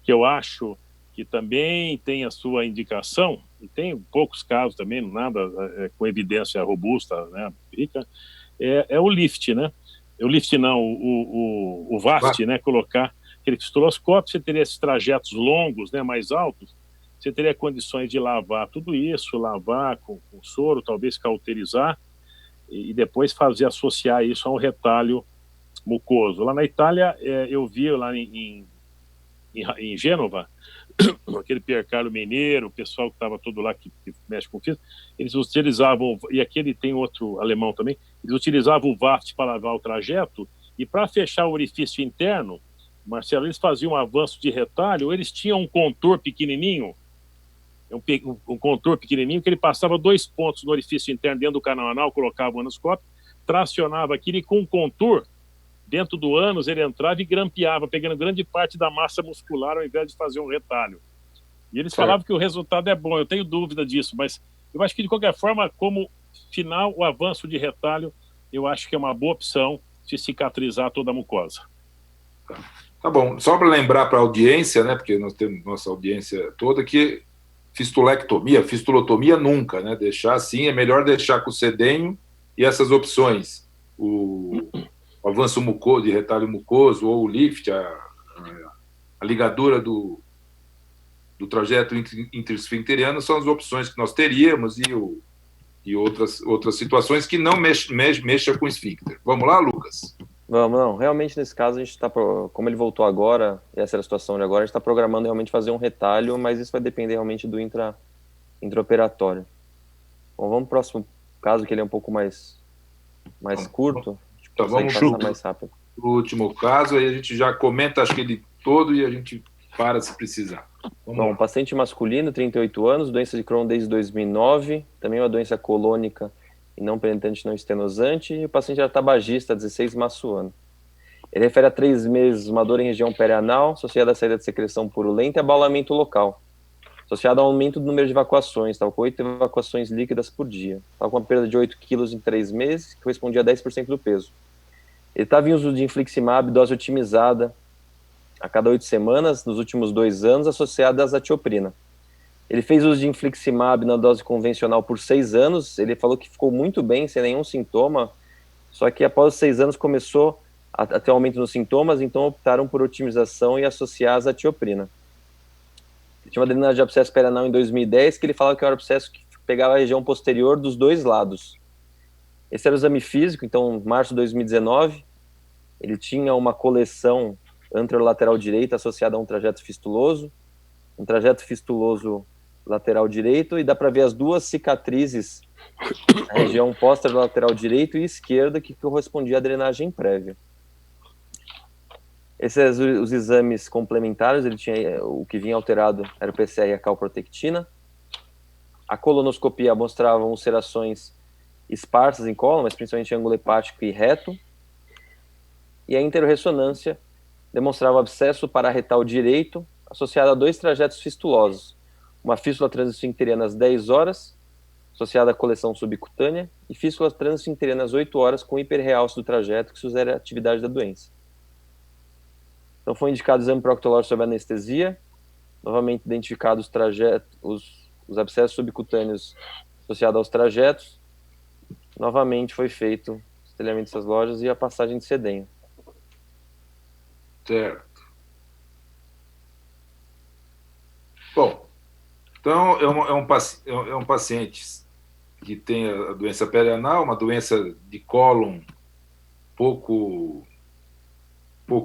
que eu acho que também tem a sua indicação, e tem poucos casos também, nada com evidência robusta, né, é o lift, né? O lift não, o VAST, né? Colocar aquele fistuloscópio, você teria esses trajetos longos, né, mais altos, você teria condições de lavar tudo isso, lavar com soro, talvez cauterizar, e depois associar isso a um retalho mucoso. Lá na Itália, eu vi lá em Gênova, aquele Piercarlo Mineiro, o pessoal que estava todo lá que mexe com física, eles utilizavam, e aquele tem outro alemão também, eles utilizavam o VAST para lavar o trajeto, e para fechar o orifício interno, Marcelo, eles faziam um avanço de retalho, eles tinham um contor pequenininho, um contor pequenininho, que ele passava 2 pontos no orifício interno dentro do canal anal, colocava o anoscópio, tracionava aquilo, e com um contor dentro do ânus ele entrava e grampeava, pegando grande parte da massa muscular ao invés de fazer um retalho. E eles falavam que o resultado é bom, eu tenho dúvida disso, mas eu acho que de qualquer forma, como final, o avanço de retalho, eu acho que é uma boa opção se cicatrizar toda a mucosa. Tá bom, só para lembrar para a audiência, né, porque nós temos nossa audiência toda, que fistulotomia nunca, né? Deixar assim, é melhor deixar com o sedenho e essas opções, o avanço mucoso, de retalho mucoso, ou o lift, a ligadura do trajeto interesfincteriano, são as opções que nós teríamos, e outras situações que não mexa com esfíncter. Vamos lá, Lucas? Vamos, não. Realmente, nesse caso, a gente está, como ele voltou agora, e essa era a situação de agora, a gente está programando realmente fazer um retalho, mas isso vai depender realmente do intraoperatório. Bom, vamos para o próximo caso, que ele é um pouco mais curto. Então, vamos mais rápido. Para o último caso, aí a gente já comenta, acho que ele todo, e a gente para se precisar. Bom, paciente masculino, 38 anos, doença de Crohn desde 2009, também uma doença colônica e não penetrante não estenosante, e o paciente era tabagista, 16, maçuano. Ele refere a 3 meses uma dor em região perianal, associada à saída de secreção purulenta e abaulamento local, associado ao aumento do número de evacuações, estava com 8 evacuações líquidas por dia, estava com uma perda de 8 quilos em 3 meses, que correspondia a 10% do peso. Ele estava em uso de infliximab, dose otimizada, a cada 8 semanas, nos últimos 2 anos, associada à azatioprina. Ele fez uso de infliximab na dose convencional por 6 anos, ele falou que ficou muito bem, sem nenhum sintoma, só que após 6 anos começou a ter um aumento nos sintomas, então optaram por otimização e associar a azatioprina. Ele tinha uma drenagem de abscesso perianal em 2010, que ele falava que era um abscesso que pegava a região posterior dos 2 lados. Esse era o exame físico, então, em março de 2019, ele tinha uma coleção anterolateral direita associada a um trajeto fistuloso lateral direito, e dá para ver as 2 cicatrizes na região posterolateral direito e esquerda, que correspondia à drenagem prévia. Esses os exames complementares, ele tinha, o que vinha alterado era o PCR e a calprotectina. A colonoscopia mostrava ulcerações esparsas em cólon, mas principalmente ângulo hepático e reto. E a interressonância demonstrava abscesso pararretal direito, associado a 2 trajetos fistulosos. Uma fístula transesfincteriana às 10 horas, associada à coleção subcutânea, e fístula transesfincteriana às 8 horas, com hiperrealce do trajeto, que sugere a atividade da doença. Então foi indicado o exame proctológico sob anestesia, novamente identificados os abscessos subcutâneos associados aos trajetos, novamente foi feito o estelhamento dessas lojas e a passagem de sedenho. Certo. Bom, então é um paciente que tem a doença perianal, uma doença de cólon pouco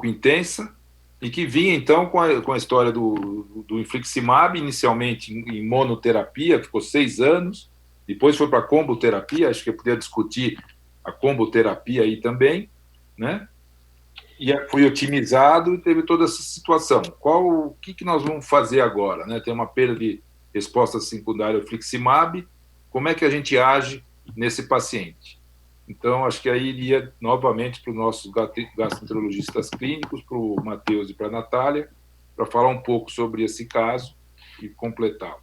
intensa, e que vinha, então, com a história do infliximab, inicialmente em monoterapia, ficou 6 anos, depois foi para a comboterapia, acho que eu podia discutir a comboterapia aí também, né? E foi otimizado e teve toda essa situação. O que nós vamos fazer agora, né? Tem uma perda de resposta secundária ao infliximab, como é que a gente age nesse paciente? Então, acho que aí iria novamente para os nossos gastroenterologistas clínicos, para o Matheus e para a Natália, para falar um pouco sobre esse caso e completá-lo.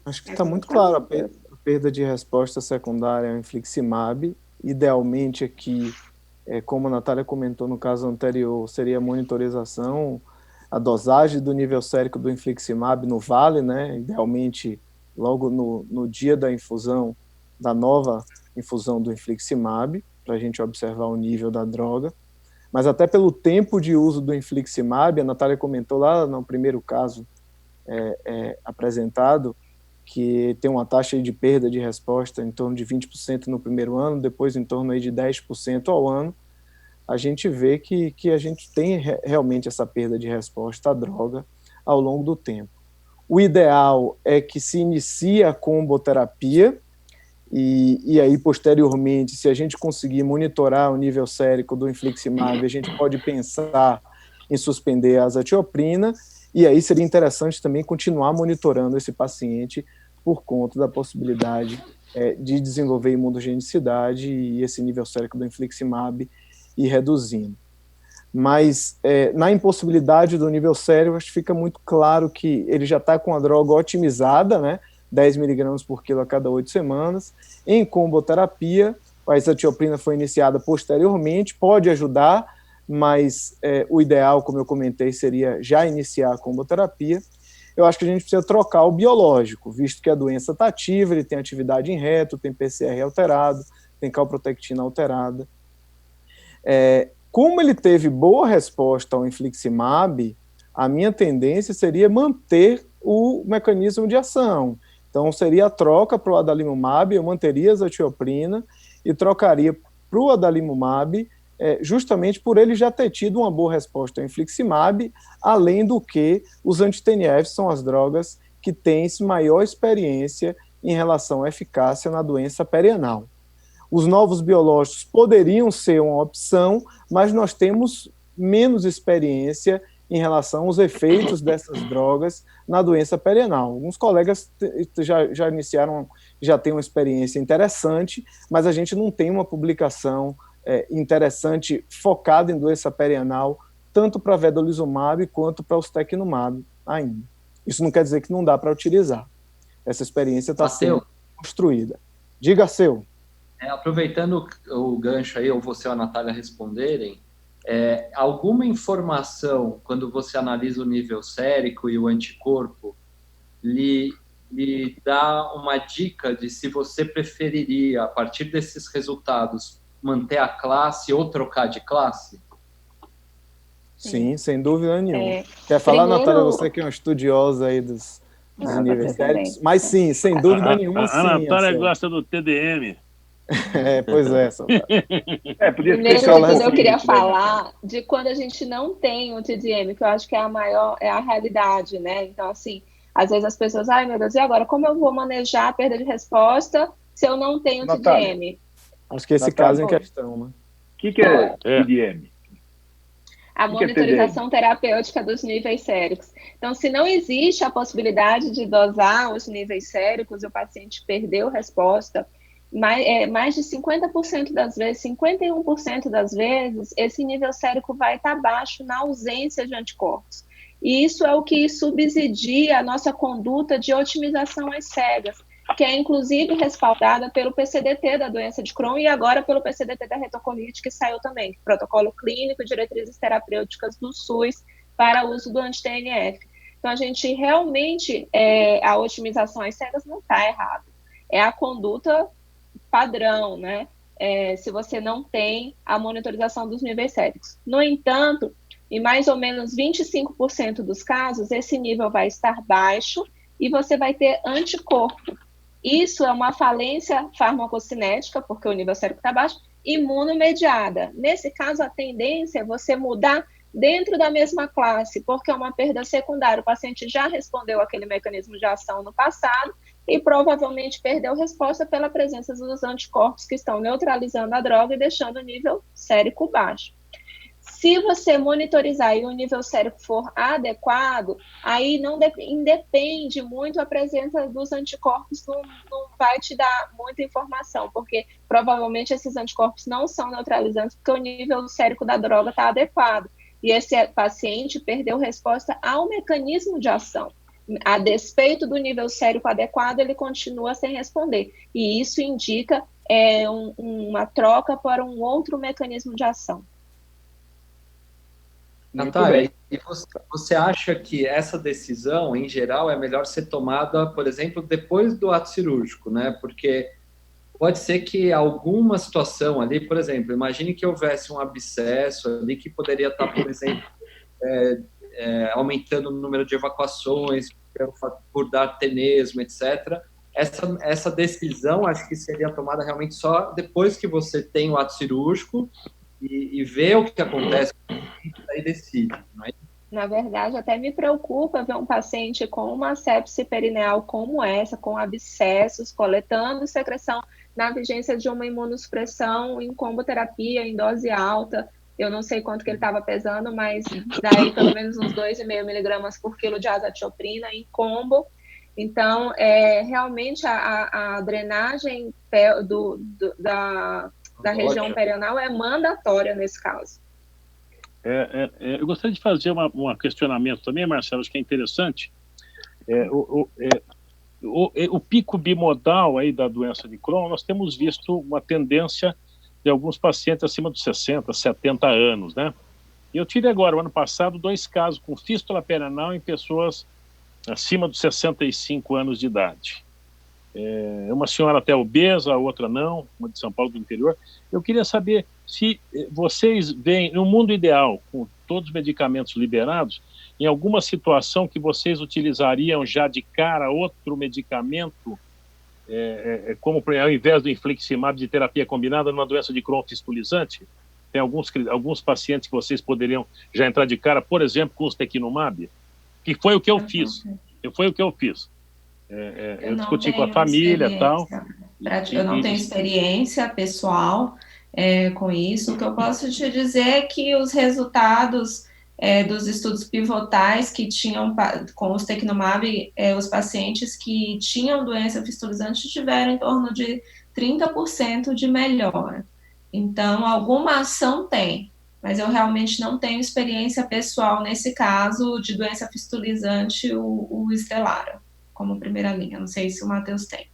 Acho que está muito claro a perda de resposta secundária ao infliximab. Idealmente aqui, como a Natália comentou no caso anterior, seria a monitorização, a dosagem do nível sérico do infliximab no vale, né? Idealmente logo no dia da infusão, da nova infusão do infliximab, para a gente observar o nível da droga. Mas até pelo tempo de uso do infliximab, a Natália comentou lá no primeiro caso apresentado, que tem uma taxa de perda de resposta em torno de 20% no primeiro ano, depois em torno aí de 10% ao ano, a gente vê que a gente tem realmente essa perda de resposta à droga ao longo do tempo. O ideal é que se inicie a comboterapia, e aí, posteriormente, se a gente conseguir monitorar o nível sérico do infliximab, a gente pode pensar em suspender a azatioprina, e aí seria interessante também continuar monitorando esse paciente por conta da possibilidade de desenvolver imunogenicidade e esse nível sérico do infliximab ir reduzindo. Mas na impossibilidade do nível sérico, acho que fica muito claro que ele já está com a droga otimizada, né? 10 mg por quilo a cada 8 semanas. Em comboterapia, a azatioprina foi iniciada posteriormente, pode ajudar, mas o ideal, como eu comentei, seria já iniciar a comboterapia. Eu acho que a gente precisa trocar o biológico, visto que a doença está ativa, ele tem atividade em reto, tem PCR alterado, tem calprotectina alterada. Como ele teve boa resposta ao infliximab, a minha tendência seria manter o mecanismo de ação. Então, seria a troca para o adalimumab, eu manteria a azatioprina e trocaria para o adalimumab, justamente por ele já ter tido uma boa resposta ao infliximab, além do que os anti-TNF são as drogas que têm maior experiência em relação à eficácia na doença perianal. Os novos biológicos poderiam ser uma opção, mas nós temos menos experiência em relação aos efeitos dessas drogas na doença perianal. Alguns colegas já iniciaram, já têm uma experiência interessante, mas a gente não tem uma publicação interessante focada em doença perianal, tanto para vedolizumab quanto para ustekinumab ainda. Isso não quer dizer que não dá para utilizar. Essa experiência está sendo construída. Diga, Seu. Aproveitando o gancho aí, ou você ou a Natália responderem, alguma informação, quando você analisa o nível sérico e o anticorpo, lhe dá uma dica de se você preferiria, a partir desses resultados, manter a classe ou trocar de classe? Sim, sem dúvida nenhuma. Quer falar, Natália, você que é uma estudiosa aí dos níveis séricos? Mas sim, sem dúvida nenhuma, sim. A Natália gosta do TDM. Pois é. Primeiro de tudo, eu queria falar de quando a gente não tem o TDM, que eu acho que é a realidade, né? Então, assim, às vezes as pessoas, ai meu Deus, e agora, como eu vou manejar a perda de resposta se eu não tenho TDM? Acho que esse caso é em questão, né? O que é TDM? A monitorização terapêutica dos níveis séricos. Então, se não existe a possibilidade de dosar os níveis séricos e o paciente perdeu resposta, mais de 50% das vezes, 51% das vezes, esse nível sérico vai estar baixo na ausência de anticorpos. E isso é o que subsidia a nossa conduta de otimização às cegas, que é inclusive respaldada pelo PCDT da doença de Crohn e agora pelo PCDT da retocolite, que saiu também, protocolo clínico e diretrizes terapêuticas do SUS para uso do anti-TNF. Então, a gente realmente, a otimização às cegas não está errada. é a conduta padrão, né? Se você não tem a monitorização dos níveis séricos. No entanto, em mais ou menos 25% dos casos, esse nível vai estar baixo e você vai ter anticorpo. Isso é uma falência farmacocinética, porque o nível sérico está baixo, imunomediada. Nesse caso, a tendência é você mudar dentro da mesma classe, porque é uma perda secundária. O paciente já respondeu aquele mecanismo de ação no passado e provavelmente perdeu resposta pela presença dos anticorpos que estão neutralizando a droga e deixando o nível sérico baixo. Se você monitorizar e o nível sérico for adequado, aí não independe muito a presença dos anticorpos, não vai te dar muita informação, porque provavelmente esses anticorpos não são neutralizantes, porque o nível sérico da droga está adequado. E esse paciente perdeu resposta ao mecanismo de ação. A despeito do nível sérico adequado, ele continua sem responder. E isso indica uma troca para um outro mecanismo de ação. Natália, e você acha que essa decisão, em geral, é melhor ser tomada, por exemplo, depois do ato cirúrgico, né? Porque pode ser que alguma situação ali, por exemplo, imagine que houvesse um abscesso ali que poderia estar, por exemplo, aumentando o número de evacuações, por dar tenesmo, etc. Essa decisão, acho que seria tomada realmente só depois que você tem o ato cirúrgico e vê o que acontece e aí decide, não é? Na verdade, até me preocupa ver um paciente com uma sepse perineal como essa, com abscessos, coletando secreção na vigência de uma imunossupressão em comboterapia, em dose alta. Eu não sei quanto que ele estava pesando, mas daí pelo menos uns 2,5 miligramas por quilo de azatioprina em combo. Então, realmente a drenagem da região perianal é mandatória nesse caso. Eu gostaria de fazer um questionamento também, Marcelo, acho que é interessante. O pico bimodal aí da doença de Crohn, nós temos visto uma tendência de alguns pacientes acima dos 60, 70 anos, né? E eu tive agora, o ano passado, 2 casos com fístula perianal em pessoas acima dos 65 anos de idade. Uma senhora até obesa, a outra não, uma de São Paulo do interior. Eu queria saber se vocês veem, no mundo ideal, com todos os medicamentos liberados, em alguma situação que vocês utilizariam já de cara outro medicamento, como ao invés do infliximab de terapia combinada numa doença de Crohn fistulizante? Tem alguns pacientes que vocês poderiam já entrar de cara, por exemplo, com o ustekinumab, que foi o que eu fiz. Eu discuti com a família e tal. Eu não tenho experiência pessoal com isso. O que eu posso te dizer é que os resultados dos estudos pivotais que tinham com o ustekinumab, os pacientes que tinham doença fistulizante tiveram em torno de 30% de melhora. Então, alguma ação tem, mas eu realmente não tenho experiência pessoal nesse caso de doença fistulizante, o Stelara, como primeira linha. Não sei se o Matheus tem.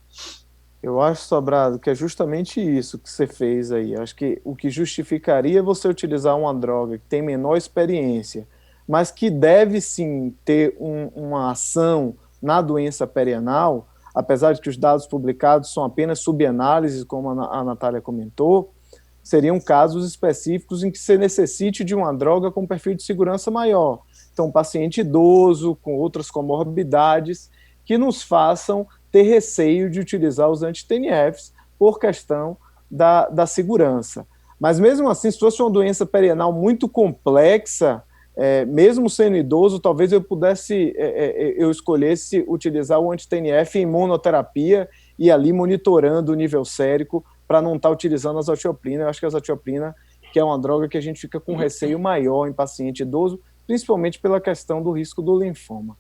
Eu acho, Sobrado, que é justamente isso que você fez aí. Acho que o que justificaria você utilizar uma droga que tem menor experiência, mas que deve sim ter uma ação na doença perianal, apesar de que os dados publicados são apenas subanálises, como a Natália comentou, seriam casos específicos em que você necessite de uma droga com perfil de segurança maior. Então, um paciente idoso, com outras comorbidades, que nos façam ter receio de utilizar os anti-TNFs por questão da segurança. Mas mesmo assim, se fosse uma doença perianal muito complexa, mesmo sendo idoso, talvez eu escolhesse utilizar o anti-TNF em monoterapia e ali monitorando o nível sérico para não estar utilizando a azatioprina. Eu acho que a azatioprina, que é uma droga que a gente fica com receio maior em paciente idoso, principalmente pela questão do risco do linfoma.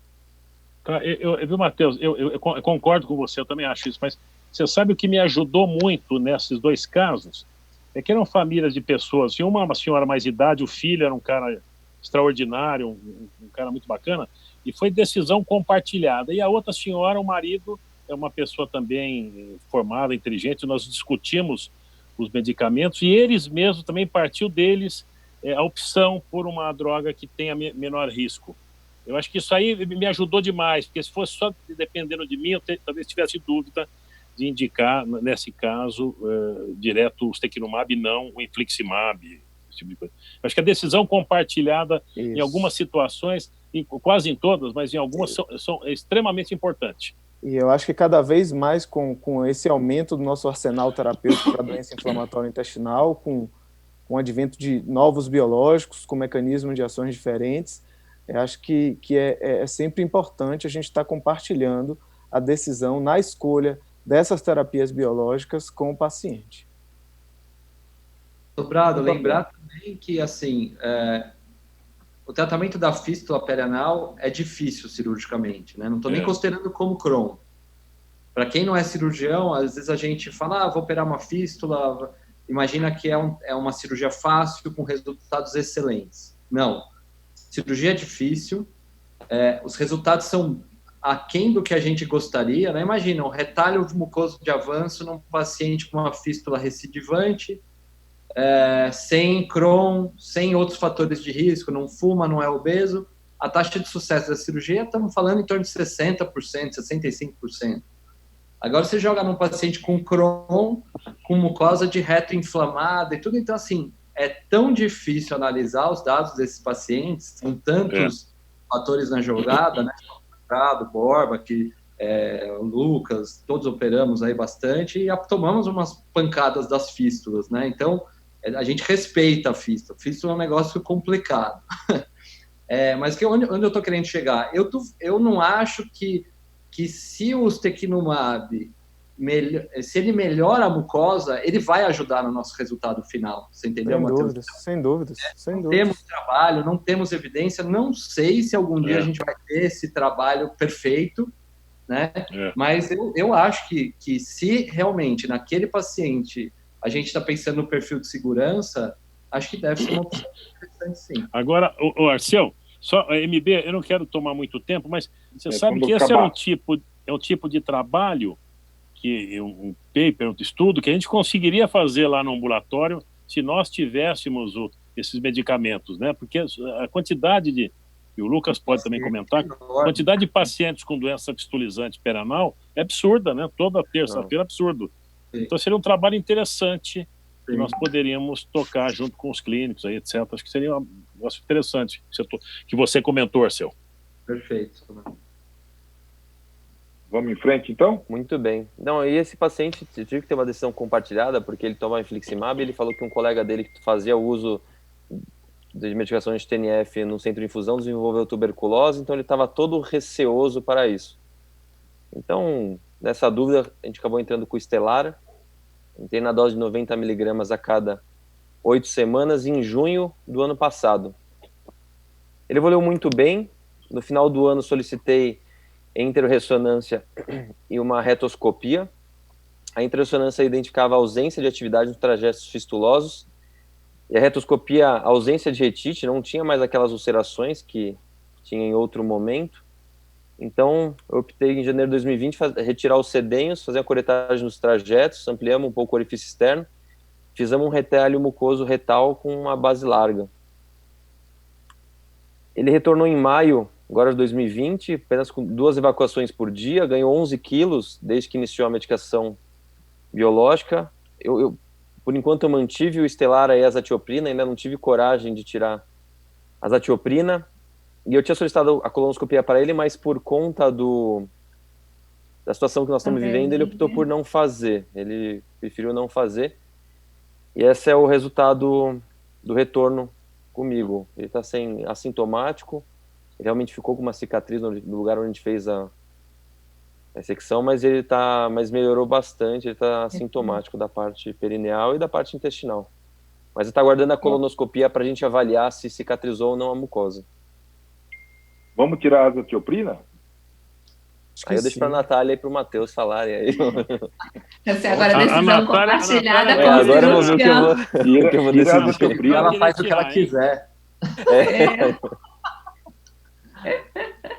Tá, viu, Matheus, eu concordo com você, eu também acho isso, mas você sabe o que me ajudou muito nesses 2 casos? É que eram famílias de pessoas, e uma senhora mais idade, o filho era um cara extraordinário, um cara muito bacana, e foi decisão compartilhada. E a outra senhora, o marido, é uma pessoa também formada, inteligente, nós discutimos os medicamentos, e eles mesmos também partiu deles a opção por uma droga que tenha menor risco. Eu acho que isso aí me ajudou demais, porque se fosse só dependendo de mim, eu talvez tivesse dúvida de indicar, nesse caso, direto o ustekinumab e não o infliximab, esse tipo de coisa. Acho que a decisão compartilhada, Isso. em algumas situações, quase em todas, mas em algumas são extremamente importantes. E eu acho que cada vez mais com esse aumento do nosso arsenal terapêutico para doença inflamatória intestinal, com o advento de novos biológicos, com mecanismos de ações diferentes, eu acho que é sempre importante a gente estar compartilhando a decisão na escolha dessas terapias biológicas com o paciente. Sobrado, lembrar também que, assim, o tratamento da fístula perianal é difícil cirurgicamente, né? Não estou nem considerando como Crohn. Para quem não é cirurgião, às vezes a gente fala, vou operar uma fístula, imagina que é uma cirurgia fácil com resultados excelentes. Não. Cirurgia é difícil, os resultados são aquém do que a gente gostaria, né? Imagina, um retalho mucoso de avanço num paciente com uma fístula recidivante, sem Crohn, sem outros fatores de risco, não fuma, não é obeso, a taxa de sucesso da cirurgia, estamos falando em torno de 60%, 65%. Agora você joga num paciente com Crohn, com mucosa de reto inflamada e tudo, então assim, é tão difícil analisar os dados desses pacientes, são tantos fatores na jogada, né? Borba, o Lucas, todos operamos aí bastante e tomamos umas pancadas das fístulas, né? Então, a gente respeita a fístula. Fístula é um negócio complicado. Mas onde eu estou querendo chegar? Eu não acho que se o ustekinumab se ele melhora a mucosa, ele vai ajudar no nosso resultado final. Você entendeu, Matheus? Sem dúvidas. Não temos trabalho, não temos evidência, não sei se algum dia a gente vai ter esse trabalho perfeito, né? Mas eu acho que se realmente naquele paciente a gente está pensando no perfil de segurança, acho que deve ser uma opção interessante, sim. Agora, Arcel, só MB, eu não quero tomar muito tempo, mas você sabe que esse é um tipo de trabalho, um paper, um estudo, que a gente conseguiria fazer lá no ambulatório se nós tivéssemos esses medicamentos, né? Porque a quantidade e o Lucas pode também comentar, a quantidade de pacientes com doença fistulizante perianal é absurda, né? Toda terça-feira é absurdo. Então seria um trabalho interessante que nós poderíamos tocar junto com os clínicos, aí, etc. Acho que seria um negócio interessante que você comentou, Arcel. Perfeito. Vamos em frente, então? Muito bem. Não, e esse paciente tive que ter uma decisão compartilhada, porque ele toma infliximab, ele falou que um colega dele que fazia o uso de medicações de TNF no centro de infusão desenvolveu tuberculose, então ele estava todo receoso para isso. Então, nessa dúvida, a gente acabou entrando com o Stelara, entrei na dose de 90 mg a cada 8 semanas em junho do ano passado. Ele evoluiu muito bem, no final do ano solicitei enteroressonância e uma retoscopia. A enteroressonância identificava a ausência de atividade nos trajetos fistulosos e a retoscopia, a ausência de retite, não tinha mais aquelas ulcerações que tinha em outro momento. Então, eu optei em janeiro de 2020 retirar os sedenhos, fazer a curetagem dos trajetos, ampliamos um pouco o orifício externo, fizemos um retalho mucoso retal com uma base larga. Ele retornou em maio, agora de 2020, apenas com 2 evacuações por dia, ganhou 11 quilos desde que iniciou a medicação biológica. Por enquanto, eu mantive o Stelara e a azatioprina, ainda não tive coragem de tirar a azatioprina. E eu tinha solicitado a colonoscopia para ele, mas por conta da situação que nós estamos vivendo, ele optou por não fazer. Ele preferiu não fazer. E esse é o resultado do retorno comigo. Ele está assintomático, ele realmente ficou com uma cicatriz no lugar onde a gente fez a ressecção, mas mas melhorou bastante, ele está assintomático da parte perineal e da parte intestinal. Mas ele está aguardando a colonoscopia para a gente avaliar se cicatrizou ou não a mucosa. Vamos tirar a azatioprina? Aí eu deixo para a Natália e para o Matheus falarem aí. Agora a decisão compartilhada com agora eu vou ver o que eu vou decidir. Ela faz o que ela quiser.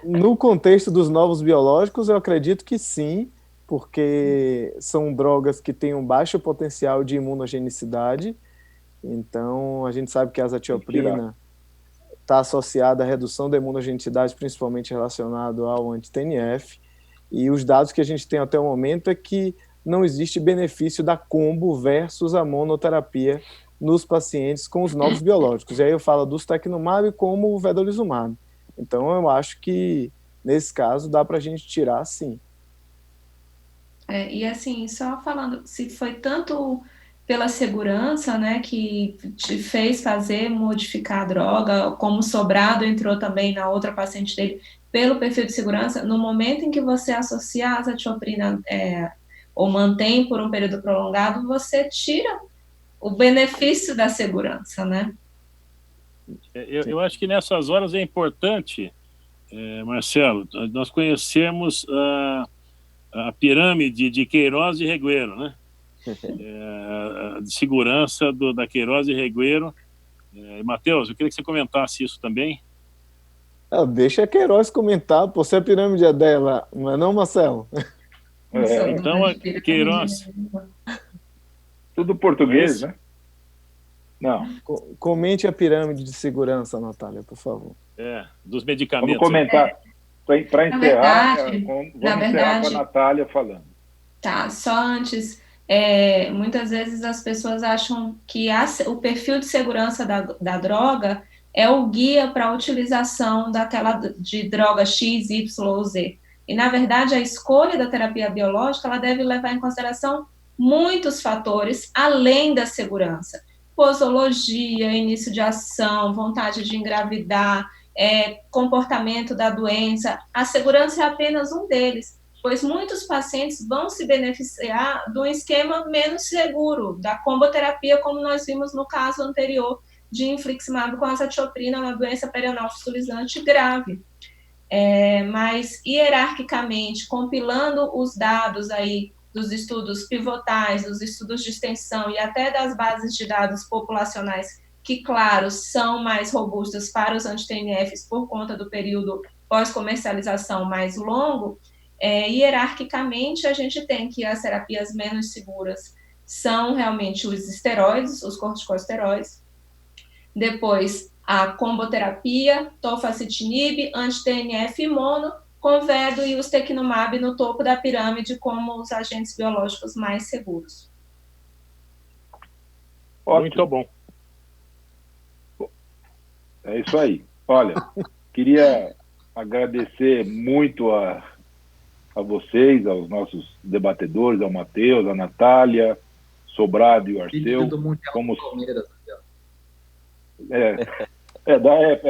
No contexto dos novos biológicos, eu acredito que sim, porque são drogas que têm um baixo potencial de imunogenicidade. Então, a gente sabe que a azatioprina está associada à redução da imunogenicidade, principalmente relacionado ao anti-TNF. E os dados que a gente tem até o momento é que não existe benefício da combo versus a monoterapia nos pacientes com os novos biológicos. E aí eu falo do ustekinumab como o vedolizumab. Então, eu acho que, nesse caso, dá para a gente tirar, sim. E assim, só falando, se foi tanto pela segurança, né, que te fez modificar a droga, como o Sobrado entrou também na outra paciente dele, pelo perfil de segurança, no momento em que você associa a azathioprina ou mantém por um período prolongado, você tira o benefício da segurança, né? Eu acho que nessas horas é importante, Marcelo, nós conhecemos a pirâmide de Queiroz e Regueiro, né? De segurança da Queiroz e Regueiro. Matheus, eu queria que você comentasse isso também. Deixa a Queiroz comentar, por ser a pirâmide é dela, não é não, Marcelo? Então, a Queiroz... Tudo português, né? Não. Comente a pirâmide de segurança, Natália, por favor. Dos medicamentos. Vamos comentar. Para encerrar, vamos encerrar com a Natália falando. Tá, só antes, muitas vezes as pessoas acham que o perfil de segurança da droga é o guia para a utilização de droga X, Y ou Z. E, na verdade, a escolha da terapia biológica, ela deve levar em consideração muitos fatores, além da segurança. Posologia, início de ação, vontade de engravidar, comportamento da doença. A segurança é apenas um deles, pois muitos pacientes vão se beneficiar de um esquema menos seguro, da comboterapia, como nós vimos no caso anterior de infliximab com azathioprina, uma doença perianal fissulizante grave. Mas, hierarquicamente, compilando os dados aí dos estudos pivotais, dos estudos de extensão e até das bases de dados populacionais, que, claro, são mais robustas para os anti-TNFs por conta do período pós-comercialização mais longo, hierarquicamente a gente tem que as terapias menos seguras são realmente os esteroides, os corticosteroides, depois a comboterapia, tofacitinib, anti-TNF mono, com vedo e ustekinumab no topo da pirâmide como os agentes biológicos mais seguros. Muito bom. É isso aí. Olha, queria agradecer muito a vocês, aos nossos debatedores, ao Matheus, à Natália, Sobrado e o Arceu. Como...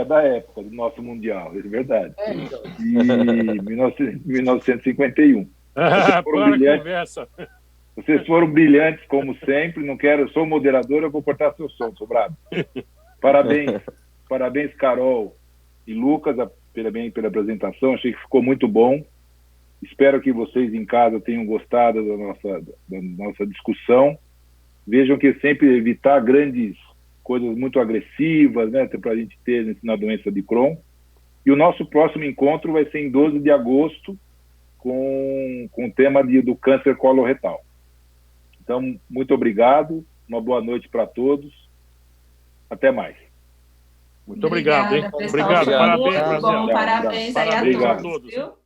da época do nosso Mundial, é verdade. Então. De 1951. Vocês foram brilhantes, como sempre. Não quero, sou moderador, eu vou cortar seu som, Sobrado. Parabéns, Carol e Lucas, pela apresentação. Achei que ficou muito bom. Espero que vocês em casa tenham gostado da nossa discussão. Vejam que sempre evitar grandes coisas muito agressivas, né, para a gente ter na doença de Crohn. E o nosso próximo encontro vai ser em 12 de agosto, com o tema do câncer coloretal. Então, muito obrigado, uma boa noite para todos. Até mais. Muito obrigado, hein? Obrigado. Parabéns, Muito bom, parabéns aí a todos. Viu?